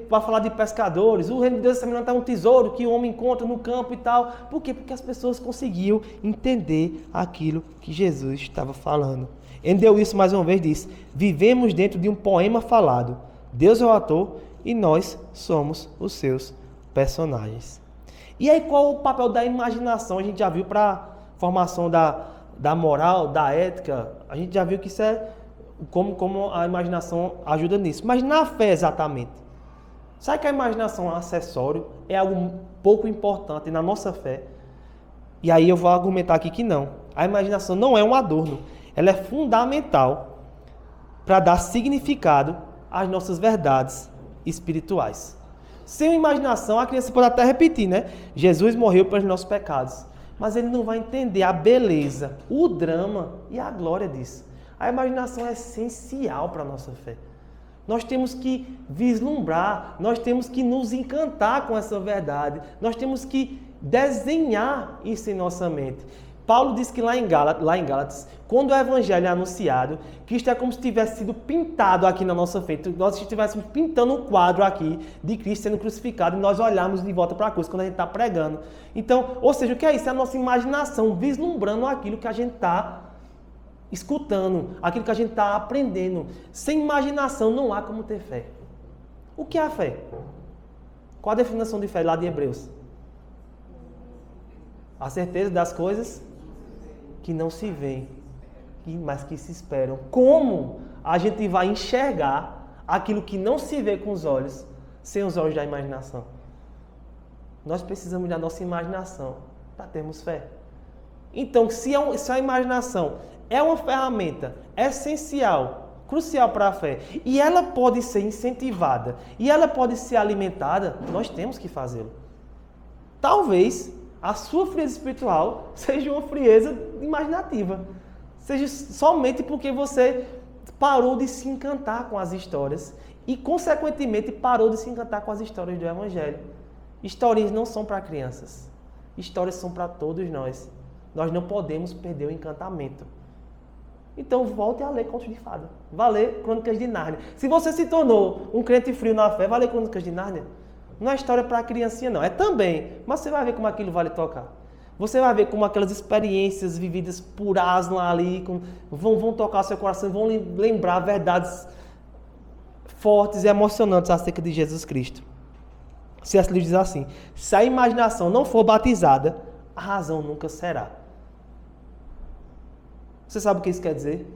para falar de pescadores, o reino de Deus é semelhante a um tesouro que o homem encontra no campo e tal. Por quê? Porque as pessoas conseguiam entender aquilo que Jesus estava falando. Endeu isso mais uma vez, disse, vivemos dentro de um poema falado. Deus é o ator e nós somos os seus personagens. E aí qual o papel da imaginação? A gente já viu para a formação da moral, da ética, a gente já viu que isso é como a imaginação ajuda nisso. Mas na fé exatamente. Sabe que a imaginação é um acessório? É algo pouco importante na nossa fé? E aí eu vou argumentar aqui que não. A imaginação não é um adorno. Ela é fundamental para dar significado às nossas verdades espirituais. Sem imaginação, a criança pode até repetir, né? Jesus morreu pelos nossos pecados. Mas ele não vai entender a beleza, o drama e a glória disso. A imaginação é essencial para a nossa fé. Nós temos que vislumbrar, nós temos que nos encantar com essa verdade, nós temos que desenhar isso em nossa mente. Paulo diz que lá em Gálatas, quando o evangelho é anunciado, Cristo é como se tivesse sido pintado aqui na nossa frente. Nós estivéssemos pintando um quadro aqui de Cristo sendo crucificado e nós olharmos de volta para a cruz quando a gente está pregando. Então, ou seja, o que é isso? É a nossa imaginação vislumbrando aquilo que a gente está escutando, aquilo que a gente está aprendendo. Sem imaginação não há como ter fé. O que é a fé? Qual a definição de fé lá de Hebreus? A certeza das coisas que não se veem, mas que se esperam. Como a gente vai enxergar aquilo que não se vê com os olhos, sem os olhos da imaginação? Nós precisamos da nossa imaginação para termos fé. Então, se a imaginação é uma ferramenta essencial, crucial para a fé, e ela pode ser incentivada, e ela pode ser alimentada, nós temos que fazê-lo. Talvez a sua frieza espiritual seja uma frieza imaginativa. Seja somente porque você parou de se encantar com as histórias e, consequentemente, parou de se encantar com as histórias do Evangelho. Histórias não são para crianças. Histórias são para todos nós. Nós não podemos perder o encantamento. Então, volte a ler Contos de Fada. Vá ler Crônicas de Nárnia. Se você se tornou um crente frio na fé, vá ler Crônicas de Nárnia. Não é história para criancinha, não. É também. Mas você vai ver como aquilo vai lhe tocar. Você vai ver como aquelas experiências vividas por Aslan ali vão tocar seu coração, vão lembrar verdades fortes e emocionantes acerca de Jesus Cristo. C.S. Lewis diz assim: se a imaginação não for batizada, a razão nunca será. Você sabe o que isso quer dizer?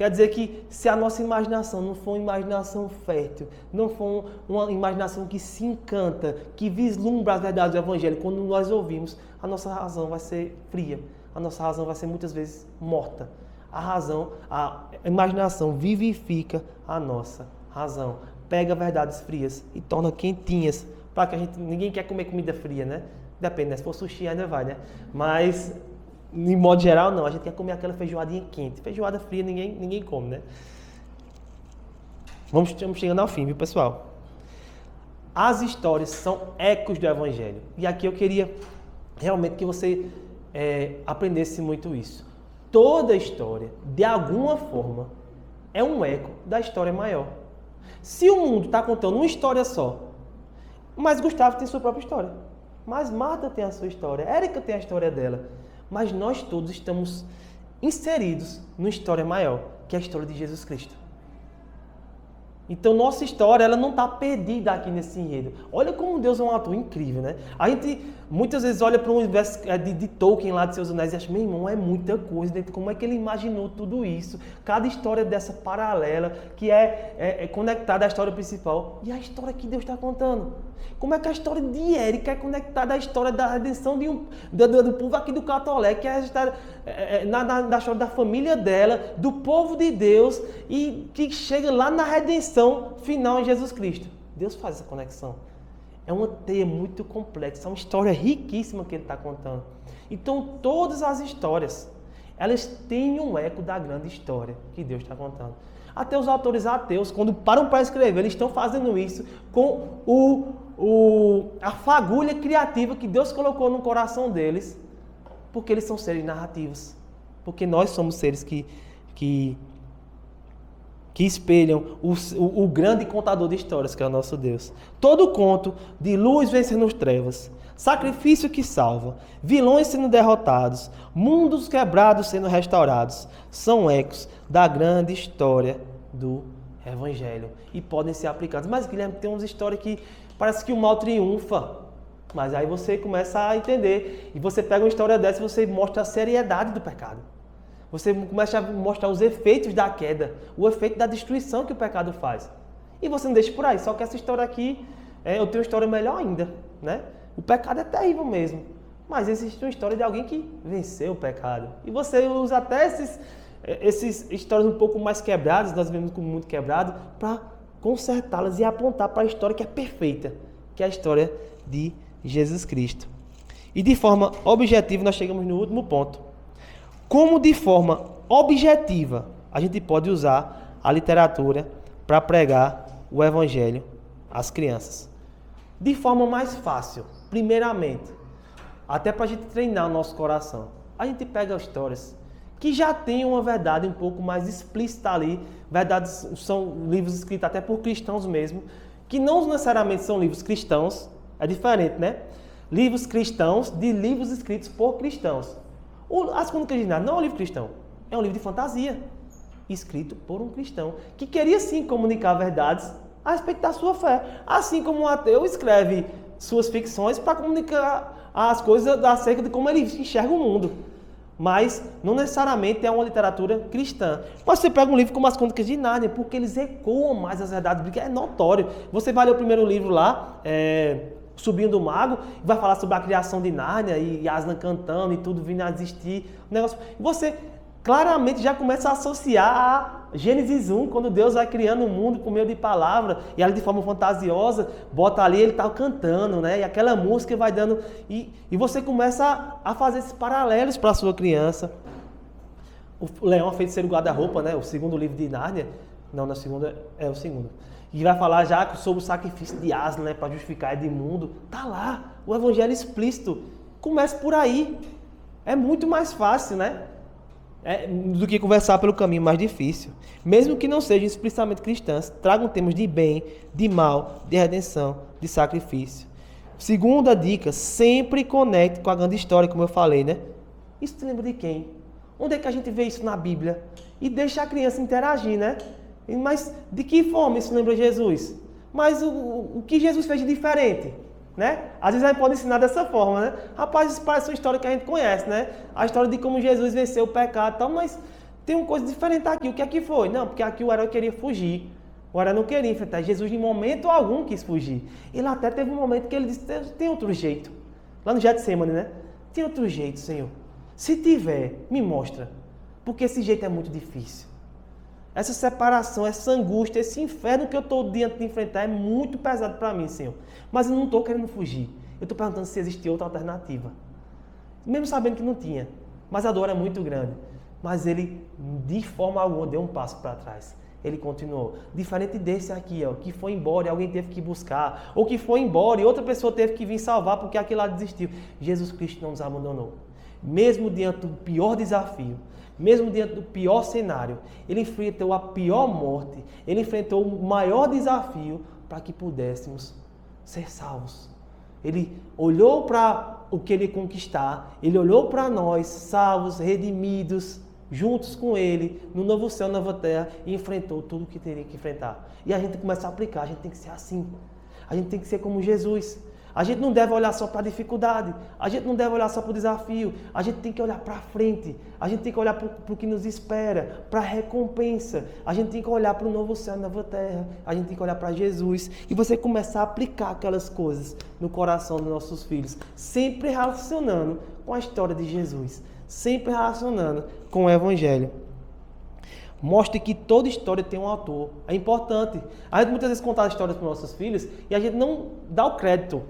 Quer dizer que se a nossa imaginação não for uma imaginação fértil, não for uma imaginação que se encanta, que vislumbra as verdades do Evangelho, quando nós ouvimos, a nossa razão vai ser fria, a nossa razão vai ser muitas vezes morta. A imaginação vivifica a nossa razão, pega verdades frias e torna quentinhas, para que ninguém quer comer comida fria, né? Depende, né? Se for sushi ainda vai, né? Mas, de modo geral, não. A gente quer comer aquela feijoadinha quente. Feijoada fria ninguém come, né? Estamos chegando ao fim, viu, pessoal? As histórias são ecos do Evangelho. E aqui eu queria realmente que você aprendesse muito isso. Toda história, de alguma forma, é um eco da história maior. Se o mundo está contando uma história só, mas Gustavo tem sua própria história, mas Marta tem a sua história, Érica tem a história dela, mas nós todos estamos inseridos numa história maior, que é a história de Jesus Cristo. Então, nossa história, ela não está perdida aqui nesse enredo. Olha como Deus é um ator incrível, né? A gente muitas vezes olha para o universo de Tolkien lá de Seus Anéis e acha, meu irmão, é muita coisa. Como é que ele imaginou tudo isso? Cada história dessa paralela que é conectada à história principal. E a história que Deus está contando. Como é que a história de Érica é conectada à história da redenção do povo aqui do Catolé, que é a história da história da família dela, do povo de Deus, e que chega lá na redenção final em Jesus Cristo. Deus faz essa conexão. É uma teia muito complexa, é uma história riquíssima que ele está contando. Então, todas as histórias, elas têm um eco da grande história que Deus está contando. Até os autores ateus, quando param para escrever, eles estão fazendo isso com a fagulha criativa que Deus colocou no coração deles, porque eles são seres narrativos. Porque nós somos seres que espelham o grande contador de histórias, que é o nosso Deus. Todo conto de luz vencendo as trevas, sacrifício que salva, vilões sendo derrotados, mundos quebrados sendo restaurados, são ecos da grande história do Evangelho e podem ser aplicados. Mas, Guilherme, tem umas histórias que parece que o mal triunfa. Mas aí você começa a entender e você pega uma história dessa e você mostra a seriedade do pecado. Você começa a mostrar os efeitos da queda, o efeito da destruição que o pecado faz. E você não deixa por aí, só que essa história aqui, eu tenho uma história melhor ainda, né? O pecado é terrível mesmo, mas existe uma história de alguém que venceu o pecado. E você usa até esses histórias um pouco mais quebradas, nós vemos como muito quebrado, para consertá-las e apontar para a história que é perfeita, que é a história de Jesus Cristo. E de forma objetiva, nós chegamos no último ponto. Como de forma objetiva a gente pode usar a literatura para pregar o Evangelho às crianças? De forma mais fácil, primeiramente, até para a gente treinar o nosso coração. A gente pega histórias que já têm uma verdade um pouco mais explícita ali, verdades são livros escritos até por cristãos mesmo, que não necessariamente são livros cristãos, é diferente, né? Livros cristãos de livros escritos por cristãos. As Crônicas de Nárnia não é um livro cristão, é um livro de fantasia, escrito por um cristão, que queria sim comunicar verdades a respeito da sua fé. Assim como um ateu escreve suas ficções para comunicar as coisas acerca de como ele enxerga o mundo. Mas não necessariamente é uma literatura cristã. Mas você pega um livro como As Crônicas de Nárnia, porque eles ecoam mais as verdades, porque é notório. Você vai ler o primeiro livro lá, Sobrinho do Mago, vai falar sobre a criação de Nárnia e Aslan cantando e tudo vindo a existir. Você claramente já começa a associar a Gênesis 1, quando Deus vai criando o mundo por meio de palavra, e ela de forma fantasiosa, bota ali, ele está cantando, né? E aquela música vai dando... E você começa a fazer esses paralelos para a sua criança. O Leão, a Feiticeira do Guarda-Roupa, né? O segundo livro de Nárnia. Não, na segunda é o segundo. E vai falar já sobre o sacrifício de Aslan, né, para justificar Edmundo. Tá lá, o Evangelho explícito. Comece por aí. É muito mais fácil, né? Do que conversar pelo caminho mais difícil. Mesmo que não sejam explicitamente cristãs, tragam temas de bem, de mal, de redenção, de sacrifício. Segunda dica, sempre conecte com a grande história, como eu falei, né? Isso te lembra de quem? Onde é que a gente vê isso na Bíblia? E deixa a criança interagir, né? Mas de que forma isso lembra Jesus? Mas o que Jesus fez de diferente? Né? Às vezes a gente pode ensinar dessa forma, né? Rapaz, isso parece uma história que a gente conhece, né? A história de como Jesus venceu o pecado e tal, mas Tem uma coisa diferente aqui. O que é que foi? Não, porque aqui o herói queria fugir. O herói não queria enfrentar. Jesus, em momento algum, quis fugir. Ele até teve um momento que ele disse, tem outro jeito. Lá no Getsemane, né? Tem outro jeito, Senhor. Se tiver, me mostra. Porque esse jeito é muito difícil. Essa separação, essa angústia, esse inferno que eu estou diante de enfrentar é muito pesado para mim, Senhor. Mas eu não estou querendo fugir. Eu estou perguntando se existe outra alternativa. Mesmo sabendo que não tinha. Mas a dor é muito grande. Mas ele, de forma alguma, deu um passo para trás. Ele continuou. Diferente desse aqui, ó, que foi embora e alguém teve que buscar. Ou que foi embora e outra pessoa teve que vir salvar porque aquele lá desistiu. Jesus Cristo não nos abandonou. Mesmo diante do pior desafio, mesmo diante do pior cenário, ele enfrentou a pior morte. Ele enfrentou o maior desafio para que pudéssemos ser salvos. Ele olhou para o que ele conquistar. Ele olhou para nós, salvos, redimidos, juntos com ele, no novo céu, nova terra, e enfrentou tudo o que teria que enfrentar. E a gente começa a aplicar, a gente tem que ser assim. A gente tem que ser como Jesus. A gente não deve olhar só para a dificuldade, a gente não deve olhar só para o desafio, a gente tem que olhar para frente, a gente tem que olhar para o que nos espera, para a recompensa, a gente tem que olhar para o novo céu, nova terra, a gente tem que olhar para Jesus e você começar a aplicar aquelas coisas no coração dos nossos filhos, sempre relacionando com a história de Jesus, sempre relacionando com o Evangelho. Mostre que toda história tem um autor. É importante. A gente muitas vezes conta histórias para os nossos filhos e a gente não dá o crédito.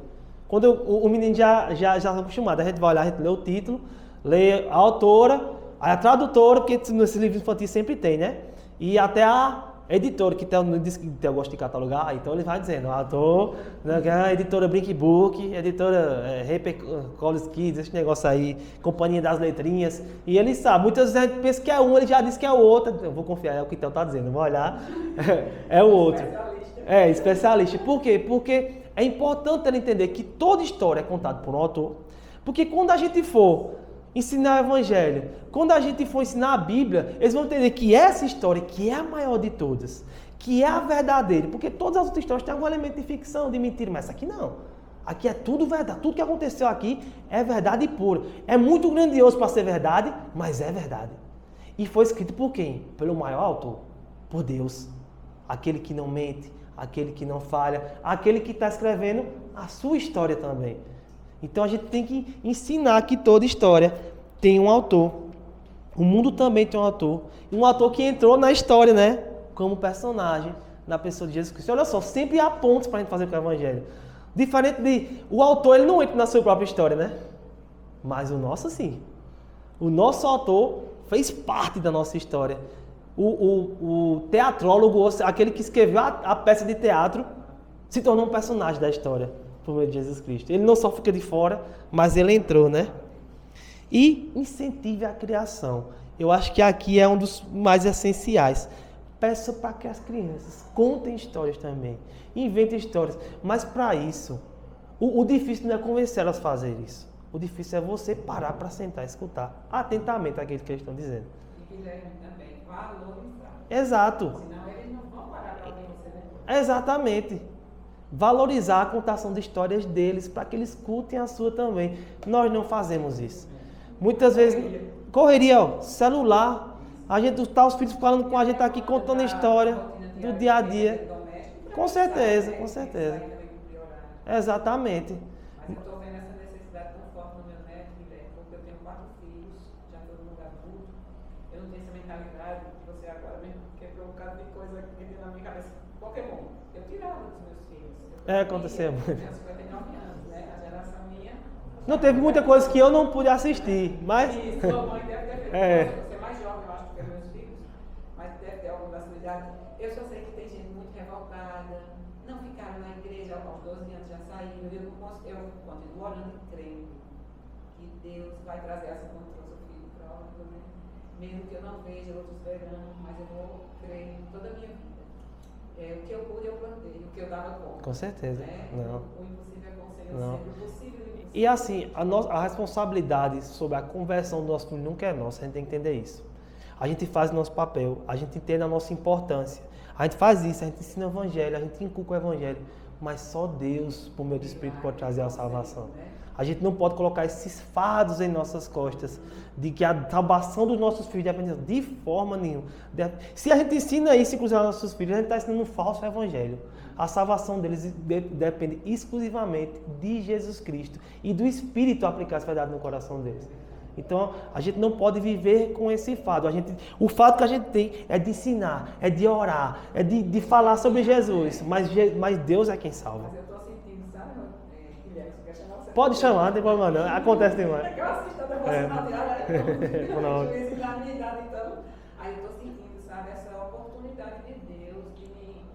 Quando o menino já está acostumado, a gente vai olhar, a gente lê o título, lê a autora, a tradutora, porque nesses livros infantis sempre tem, né? E até a editora, que diz que eu gosto de catalogar, então ele vai dizendo, autor, a editora Brink Book, editora Collins Kids, esse negócio aí, Companhia das Letrinhas, e ele sabe, muitas vezes a gente pensa que é um, ele já disse que é o outro, eu vou confiar, é o que o Theo está dizendo, vou olhar, é o outro. Especialista. Por quê? Porque é importante ele entender que toda história é contada por um autor, porque quando a gente for ensinar o Evangelho, quando a gente for ensinar a Bíblia, eles vão entender que essa história, que é a maior de todas, que é a verdadeira, porque todas as outras histórias têm algum elemento de ficção, de mentira, mas essa aqui não. Aqui é tudo verdade, tudo que aconteceu aqui é verdade pura. É muito grandioso para ser verdade, mas é verdade. E foi escrito por quem? Pelo maior autor, por Deus. Aquele que não mente, aquele que não falha, aquele que está escrevendo a sua história também. Então a gente tem que ensinar que toda história tem um autor. O mundo também tem um autor. E um autor que entrou na história, né? Como personagem na pessoa de Jesus Cristo. Olha só, sempre há pontos para a gente fazer com o Evangelho. Diferente de... O autor, ele não entra na sua própria história, né? Mas o nosso, sim. O nosso autor fez parte da nossa história. O teatrólogo, aquele que escreveu a peça de teatro, se tornou um personagem da história. Por meio de Jesus Cristo. Ele não só fica de fora, mas ele entrou, né? E incentive a criação. Eu acho que aqui é um dos mais essenciais. Peça para que as crianças contem histórias também. Inventem histórias. Mas para isso, o difícil não é convencer elas a fazer isso. O difícil é você parar para sentar e escutar atentamente aquilo que eles estão dizendo. E Guilherme também, valorizar. Exato. Senão eles não vão parar para ouvir você, né? Exatamente. Valorizar a contação de histórias deles para que eles escutem a sua também. Nós não fazemos isso. Muitas vezes, correria, ó, celular, a gente tá os filhos falando com a gente aqui contando a história do dia a dia. Com certeza, com certeza. Exatamente. Mas eu estou vendo essa necessidade tão forte no meu neto, Guilherme, porque eu tenho 4 filhos, já todo mundo adulto. Eu não tenho essa mentalidade que você agora mesmo quebrou um bocado de coisa que tem na minha cabeça. Pokémon. Eu tirava dos meus filhos. Aconteceu muito. Eu tenho 59 anos, né? A geração minha. Não teve muita coisa que eu não pude assistir, mas... E sua mãe deve ter feito. Você é mais jovem, eu acho, que meus filhos, mas deve ter alguma facilidade. Eu só sei que tem gente muito revoltada, não ficaram na igreja aos 12 anos, já saíram. Eu continuo orando e crendo que Deus vai trazer essa contra o seu filho próprio, né? Mesmo que eu não veja outros verão, mas eu vou crer toda a minha vida. O que eu pude, eu plantei. O que eu dava conta. Com certeza. Né? Não. O impossível é com o Senhor, Não. sempre o possível e o impossível. E assim, a responsabilidade sobre a conversão do nosso filho nunca é nossa, a gente tem que entender isso. A gente faz o nosso papel, a gente entende a nossa importância. A gente faz isso, a gente ensina o Evangelho, a gente inculca o Evangelho. Mas só Deus, por meio do Espírito, pode trazer a salvação. A gente não pode colocar esses fardos em nossas costas, de que a salvação dos nossos filhos depende de forma nenhuma. Se a gente ensina isso, inclusive aos nossos filhos, a gente está ensinando um falso evangelho. A salvação deles depende exclusivamente de Jesus Cristo e do Espírito aplicar essa verdade no coração deles. Então, a gente não pode viver com esse fardo. O fardo que a gente tem é de ensinar, é de orar, é de falar sobre Jesus. Mas Deus é quem salva. Mas eu estou sentindo, sabe, Guilherme, você quer chamar você? Pode chamar, não tem problema não. Acontece demais. É que eu assisto a devocional diária, Pronto. juízo da minha idade, então. Aí eu estou sentindo, sabe, essa oportunidade de Deus de me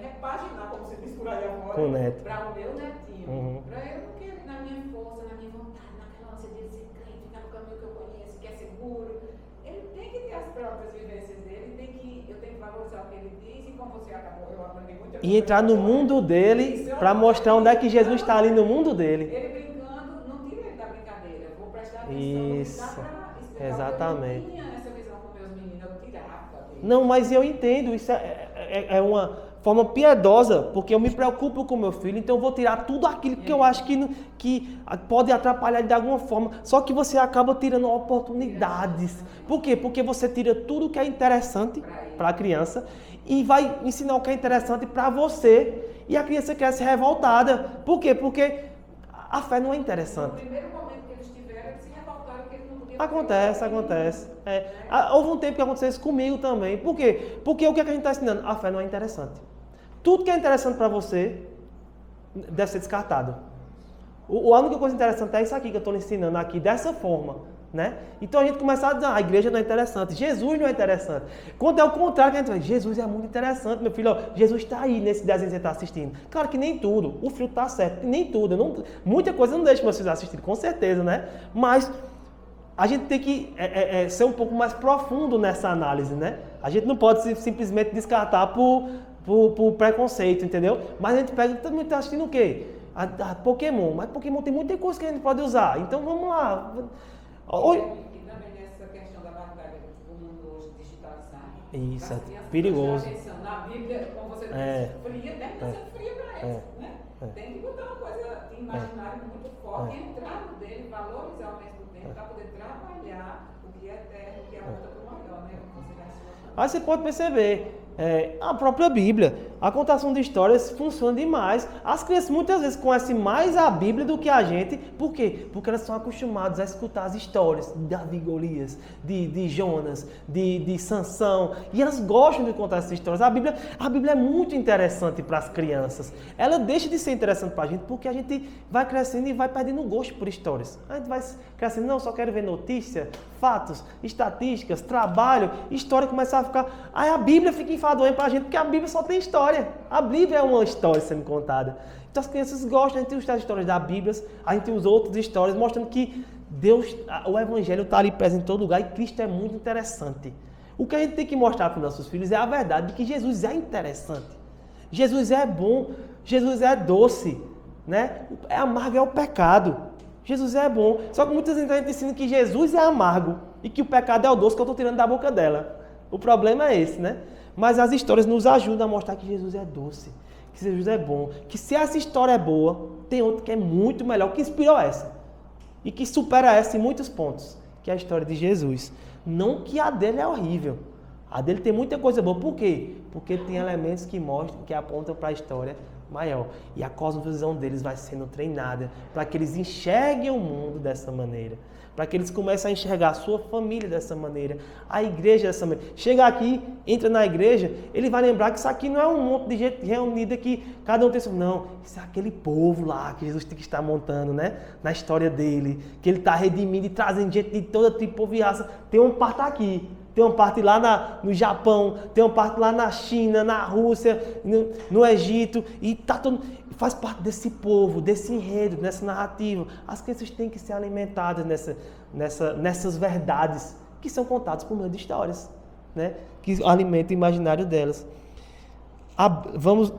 repaginar, como você disse por aí agora, Com o neto. para o meu netinho. Uhum. Para eu não querer, na minha força, na minha vontade, naquela ânsia de ser crente, ficar no caminho que eu conheço, que é seguro. Ele tem que ter as próprias vivências dele, eu tenho que valorizar o que ele diz, e como você acabou, eu aprendi muito. E entrar no mundo dele para mostrar onde é que Jesus está ali no mundo dele. Ele brincando, não tira ele da brincadeira. Vou prestar atenção. Isso. Vou explicar Exatamente. Eu não tinha essa visão com meus meninos, eu tirava dele. Não, mas eu entendo, isso é uma forma piedosa, porque eu me preocupo com meu filho, então eu vou tirar tudo aquilo que eu acho que pode atrapalhar ele de alguma forma. Só que você acaba tirando oportunidades. Por quê? Porque você tira tudo que é interessante para a criança e vai ensinar o que é interessante para você, e a criança cresce revoltada. Por quê? Porque a fé não é interessante. No primeiro momento que eles tiveram, eles se revoltaram que eles não podiam. Acontece. Houve um tempo que aconteceu isso comigo também. Por quê? Porque o que a gente está ensinando? A fé não é interessante. Tudo que é interessante para você deve ser descartado. A única coisa interessante é isso aqui que eu estou lhe ensinando aqui, dessa forma. Né? Então a gente começa a dizer, a igreja não é interessante, Jesus não é interessante. Quando é o contrário, que a gente fala, Jesus é muito interessante, meu filho. Ó, Jesus está aí nesse desenho que você está assistindo. Claro que nem tudo, o filho está certo, nem tudo. Muita coisa eu não deixo meus filhos assistir, com certeza, né? Mas a gente tem que ser um pouco mais profundo nessa análise, né? A gente não pode simplesmente descartar por preconceito, entendeu? Mas a gente pega, todo mundo está assistindo o quê? A Pokémon. Mas Pokémon tem muita coisa que a gente pode usar. Então vamos lá. E também nessa questão da batalha do mundo hoje digitalizado. Isso, é perigoso. Na Bíblia, como você disse, fria, deve estar sendo fria para eles, né? Tem que botar uma coisa imaginária muito forte, entrar no dele, valorizar ao mesmo tempo, para poder trabalhar o que é eterno, o que aponta para o maior, né? Aí você pode perceber, a própria Bíblia, a contação de histórias funciona demais. As crianças muitas vezes conhecem mais a Bíblia do que a gente. Por quê? Porque elas são acostumadas a escutar as histórias de Davi e Golias, de Jonas, de Sansão. E elas gostam de contar essas histórias. A Bíblia é muito interessante para as crianças. Ela deixa de ser interessante para a gente porque a gente vai crescendo e vai perdendo o gosto por histórias. A gente vai crescendo, não, só quero ver notícia, fatos, estatísticas, trabalho, história começa a ficar... Aí a Bíblia fica enfadonha para a gente porque a Bíblia só tem história. A Bíblia é uma história sendo contada. Então as crianças gostam, a gente tem as histórias da Bíblia, a gente tem as outras histórias mostrando que Deus, o Evangelho está ali presente em todo lugar e Cristo é muito interessante. O que a gente tem que mostrar para os nossos filhos é a verdade de que Jesus é interessante. Jesus é bom, Jesus é doce, né? É amargo é o pecado. Jesus é bom. Só que muitas vezes a gente ensina que Jesus é amargo e que o pecado é o doce que eu estou tirando da boca dela. O problema é esse, né? Mas as histórias nos ajudam a mostrar que Jesus é doce, que Jesus é bom, que se essa história é boa, tem outra que é muito melhor, que inspirou essa. E que supera essa em muitos pontos, que é a história de Jesus. Não que a dele é horrível. A dele tem muita coisa boa. Por quê? Porque tem elementos que mostram, que apontam para a história maior. E a cosmovisão deles vai sendo treinada para que eles enxerguem o mundo dessa maneira. Para que eles comecem a enxergar a sua família dessa maneira, a igreja dessa maneira. Chega aqui, entra na igreja, ele vai lembrar que isso aqui não é um monte de gente reunida que cada um tem seu... Não, isso é aquele povo lá que Jesus tem que estar montando, né? Na história dele, que ele está redimindo e trazendo gente de toda tipo de povo e raça. Tem uma parte aqui, tem uma parte lá no Japão, tem uma parte lá na China, na Rússia, no Egito, e tá todo... faz parte desse povo, desse enredo, dessa narrativa. As crianças têm que ser alimentadas nessas verdades que são contadas por meio de histórias, né? Que alimentam o imaginário delas. Vamos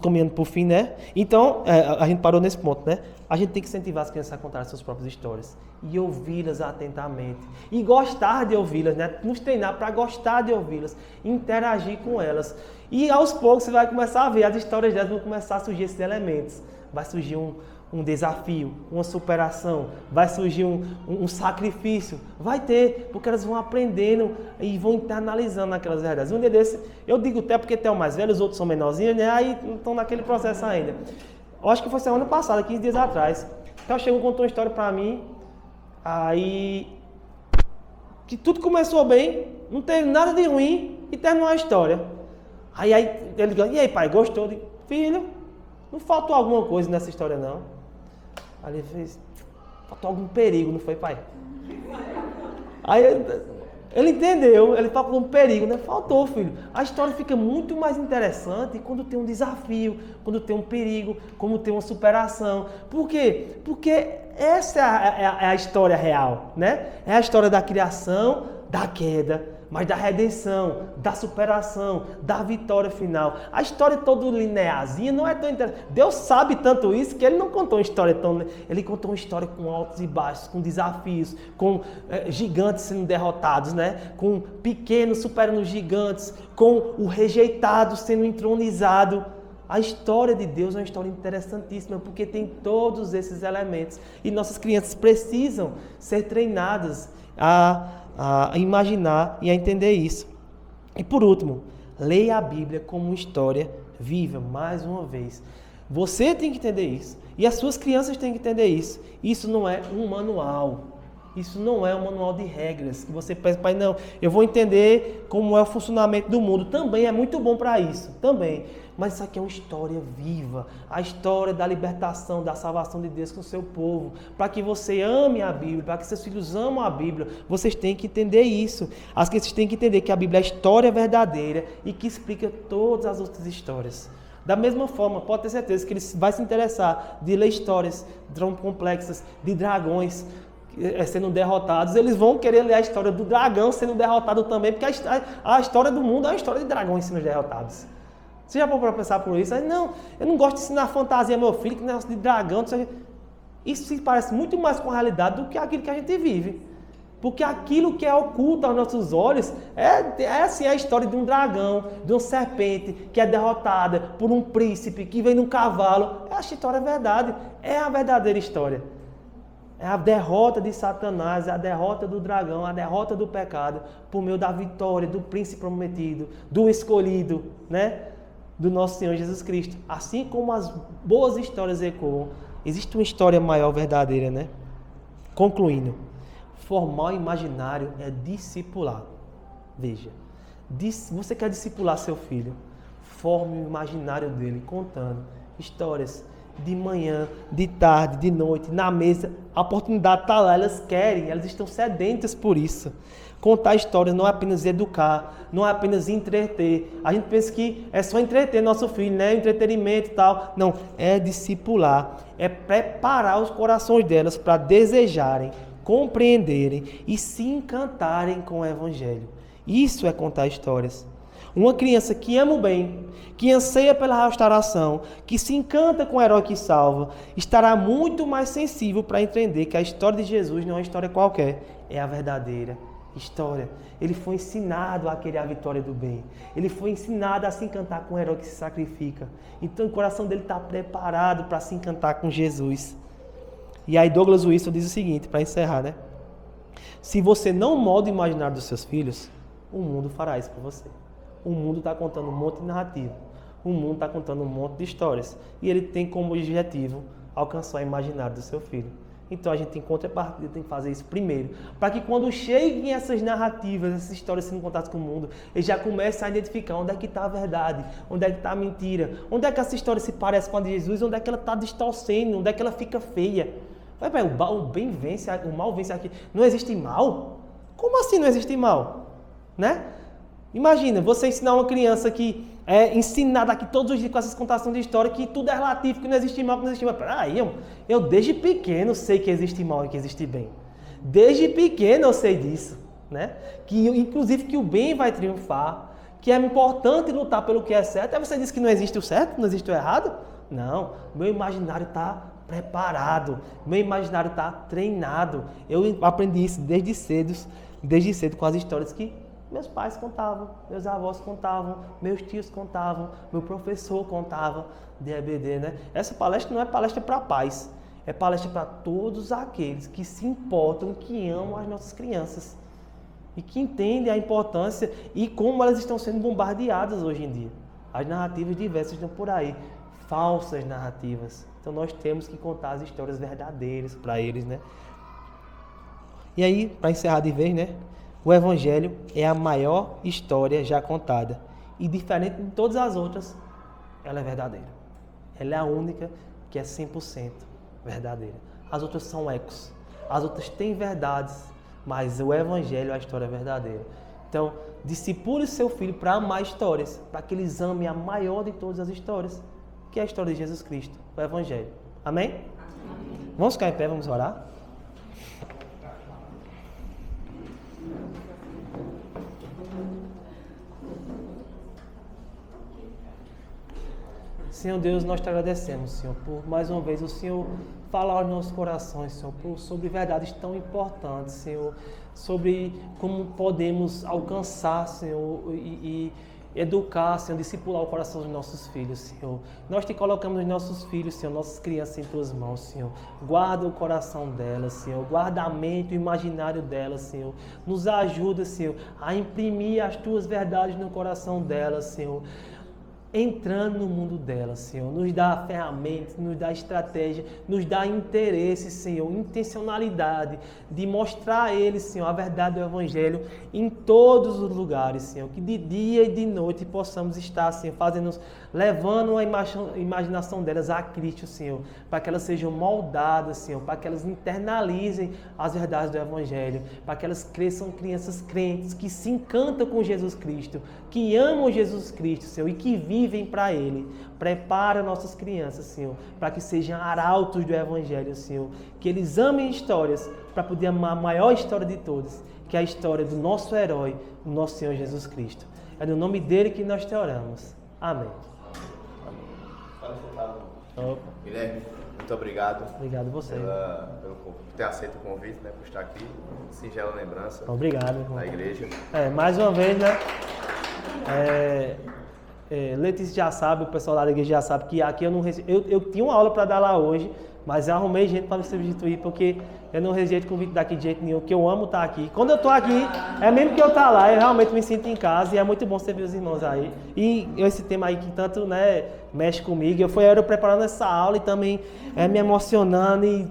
caminhando por fim, né? Então, a gente parou nesse ponto, né? A gente tem que incentivar as crianças a contar as suas próprias histórias e ouvi-las atentamente. E gostar de ouvi-las, né? Nos treinar para gostar de ouvi-las, interagir com elas. E aos poucos você vai começar a ver, as histórias delas vão começar a surgir esses elementos. vai surgir um desafio, uma superação, vai surgir um sacrifício, vai ter, porque elas vão aprendendo e vão internalizando aquelas verdades. Um dia desse, eu digo até porque tem o mais velho, os outros são menorzinhos, né? Aí estão naquele processo ainda. Eu acho que foi semana passada, 15 dias atrás. Então chegou e contou uma história pra mim, aí que tudo começou bem, não teve nada de ruim e terminou a história. Aí ele diz, e aí pai, gostou? Eu digo, filho, não faltou alguma coisa nessa história não. Aí ele fez, faltou algum perigo, não foi, pai? Aí ele entendeu, ele falou um perigo, né? Faltou, filho. A história fica muito mais interessante quando tem um desafio, quando tem um perigo, quando tem uma superação. Por quê? Porque essa é a história real, né? É a história da criação, da queda, mas da redenção, da superação, da vitória final. A história toda linearzinha não é tão interessante. Deus sabe tanto isso que Ele não contou uma história tão... Ele contou uma história com altos e baixos, com desafios, com gigantes sendo derrotados, né? Com pequenos superando gigantes, com o rejeitado sendo entronizado. A história de Deus é uma história interessantíssima porque tem todos esses elementos. E nossas crianças precisam ser treinadas a imaginar e a entender isso. E por último, leia a Bíblia como uma história viva, mais uma vez. Você tem que entender isso. E as suas crianças têm que entender isso. Isso não é um manual. Isso não é um manual de regras. Que você pensa, pai, não, eu vou entender como é o funcionamento do mundo. Também é muito bom para isso. Também. Mas isso aqui é uma história viva, a história da libertação, da salvação de Deus com o seu povo. Para que você ame a Bíblia, para que seus filhos amem a Bíblia, vocês têm que entender isso. As crianças têm que entender que a Bíblia é a história verdadeira e que explica todas as outras histórias. Da mesma forma, pode ter certeza que ele vai se interessar de ler histórias tão complexas, de dragões sendo derrotados. Eles vão querer ler a história do dragão sendo derrotado também, porque a história do mundo é uma história de dragões sendo derrotados. Você já pode pensar por isso? Aí, não, eu não gosto de ensinar fantasia ao meu filho, que negócio de dragão. Isso se parece muito mais com a realidade do que aquilo que a gente vive. Porque aquilo que é oculto aos nossos olhos é assim, a história de um dragão, de uma serpente que é derrotada por um príncipe que vem num cavalo. Essa história é verdade, é a verdadeira história. É a derrota de Satanás, é a derrota do dragão, a derrota do pecado, por meio da vitória do príncipe prometido, do escolhido, né? Do nosso Senhor Jesus Cristo. Assim como as boas histórias ecoam, existe uma história maior verdadeira, né? Concluindo, formar o imaginário é discipular. Veja, você quer discipular seu filho, forme o imaginário dele contando histórias de manhã, de tarde, de noite, na mesa. A oportunidade está lá, elas querem, elas estão sedentas por isso. Contar histórias não é apenas educar, não é apenas entreter. A gente pensa que é só entreter nosso filho, né? Entretenimento e tal. Não, é discipular, é preparar os corações delas para desejarem, compreenderem e se encantarem com o Evangelho. Isso é contar histórias. Uma criança que ama o bem, que anseia pela restauração, que se encanta com o herói que salva, estará muito mais sensível para entender que a história de Jesus não é uma história qualquer, é a verdadeira história. Ele foi ensinado a querer a vitória do bem. Ele foi ensinado a se encantar com o herói que se sacrifica. Então o coração dele está preparado para se encantar com Jesus. E aí Douglas Wilson diz o seguinte, para encerrar, né? Se você não molda o imaginário dos seus filhos, o mundo fará isso para você. O mundo está contando um monte de narrativa. O mundo está contando um monte de histórias. E ele tem como objetivo alcançar o imaginário do seu filho. Então a gente tem contrapartida, tem que fazer isso primeiro. Para que quando cheguem essas narrativas, essas histórias sendo contadas com o mundo, ele já comece a identificar onde é que está a verdade, onde é que está a mentira, onde é que essa história se parece com a de Jesus, onde é que ela está distorcendo, onde é que ela fica feia. Vai, o bem vence, o mal vence aqui. Não existe mal? Como assim não existe mal? Né? Imagina, você ensinar uma criança que é ensinada aqui todos os dias com essas contações de história, que tudo é relativo, que não existe mal, que não existe mal. Peraí, eu desde pequeno sei que existe mal e que existe bem. Desde pequeno eu sei disso, né? Que, inclusive que o bem vai triunfar, que é importante lutar pelo que é certo. Aí você diz que não existe o certo, não existe o errado? Não, meu imaginário está preparado, meu imaginário está treinado. Eu aprendi isso desde cedo com as histórias que Meus pais contavam, meus avós contavam, meus tios contavam, meu professor contava de EBD, né? Essa palestra não é palestra para pais, é palestra para todos aqueles que se importam, que amam as nossas crianças e que entendem a importância e como elas estão sendo bombardeadas hoje em dia. As narrativas diversas estão por aí, falsas narrativas. Então nós temos que contar as histórias verdadeiras para eles, né? E aí, para encerrar de vez, né? O Evangelho é a maior história já contada. E diferente de todas as outras, ela é verdadeira. Ela é a única que é 100% verdadeira. As outras são ecos. As outras têm verdades, mas o Evangelho é a história verdadeira. Então, discipule seu filho para amar histórias, para que eles amem a maior de todas as histórias, que é a história de Jesus Cristo, o Evangelho. Amém? Vamos ficar em pé, vamos orar? Senhor Deus, nós te agradecemos, Senhor, por mais uma vez o Senhor falar aos nossos corações, Senhor, sobre verdades tão importantes, Senhor, sobre como podemos alcançar, Senhor, e educar, Senhor, discipular o coração dos nossos filhos, Senhor. Nós te colocamos os nossos filhos, Senhor, nossas crianças em tuas mãos, Senhor. Guarda o coração delas, Senhor. Guarda a mente, o imaginário delas, Senhor. Nos ajuda, Senhor, a imprimir as tuas verdades no coração delas, Senhor. Entrando no mundo dela, Senhor, nos dá ferramentas, nos dá estratégia, nos dá interesse, Senhor, intencionalidade de mostrar a eles, Senhor, a verdade do Evangelho em todos os lugares, Senhor, que de dia e de noite possamos estar, Senhor, levando a imaginação delas a Cristo, Senhor, para que elas sejam moldadas, Senhor, para que elas internalizem as verdades do Evangelho, para que elas cresçam crianças crentes, que se encantam com Jesus Cristo, que amam Jesus Cristo, Senhor, e que vivem para Ele. Prepara nossas crianças, Senhor, para que sejam arautos do Evangelho, Senhor, que eles amem histórias para poder amar a maior história de todas, que é a história do nosso herói, o nosso Senhor Jesus Cristo. É no nome dele que nós te oramos. Amém. Guilherme, muito obrigado. Obrigado a você. Por ter aceito o convite, né, por estar aqui. Singela lembrança. Obrigado, irmão. Da igreja. Mais uma vez, né? Letícia já sabe, o pessoal lá da igreja já sabe que aqui eu não eu tinha uma aula para dar lá hoje, mas eu arrumei gente para me substituir, porque eu não rejeito convite daqui de jeito nenhum, que eu amo estar aqui. Quando eu estou aqui, é mesmo que eu estar lá, eu realmente me sinto em casa e é muito bom você ver os irmãos aí. E esse tema aí que tanto, né, mexe comigo, eu preparando essa aula e também me emocionando e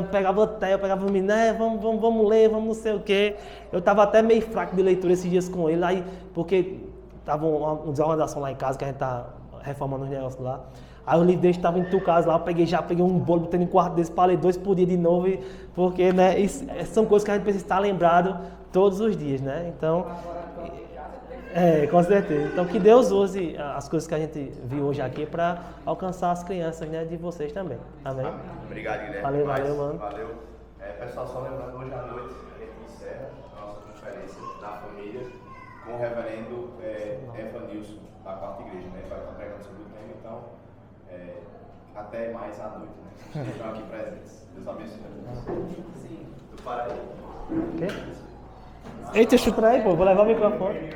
pegava até, eu pegava me, né, vamos ler, vamos não sei o quê. Eu estava até meio fraco de leitura esses dias com ele, aí, porque tava uma desorganização lá em casa, que a gente tá reformando os negócios lá. Aí o livro dele estava entucado lá, eu peguei um bolo, botei no quarto desse, para ler 2 por dia de novo, porque, né, são coisas que a gente precisa estar lembrado todos os dias, né? Então, com certeza. Então, que Deus use as coisas que a gente viu hoje aqui para alcançar as crianças, né, de vocês também. Amém? Obrigado, Guilherme. Valeu, mano. Valeu. Pessoal, só lembrando, hoje à noite a gente encerra a nossa conferência da família com o reverendo Evanilson, da quarta igreja, né? Ele vai estar pregando sobre o tema, então, até mais à noite, né? Vocês estão aqui presentes. Deus abençoe. Sim. Tu para aí. Quê? Eita, chuta aí, pô, vou levar o microfone.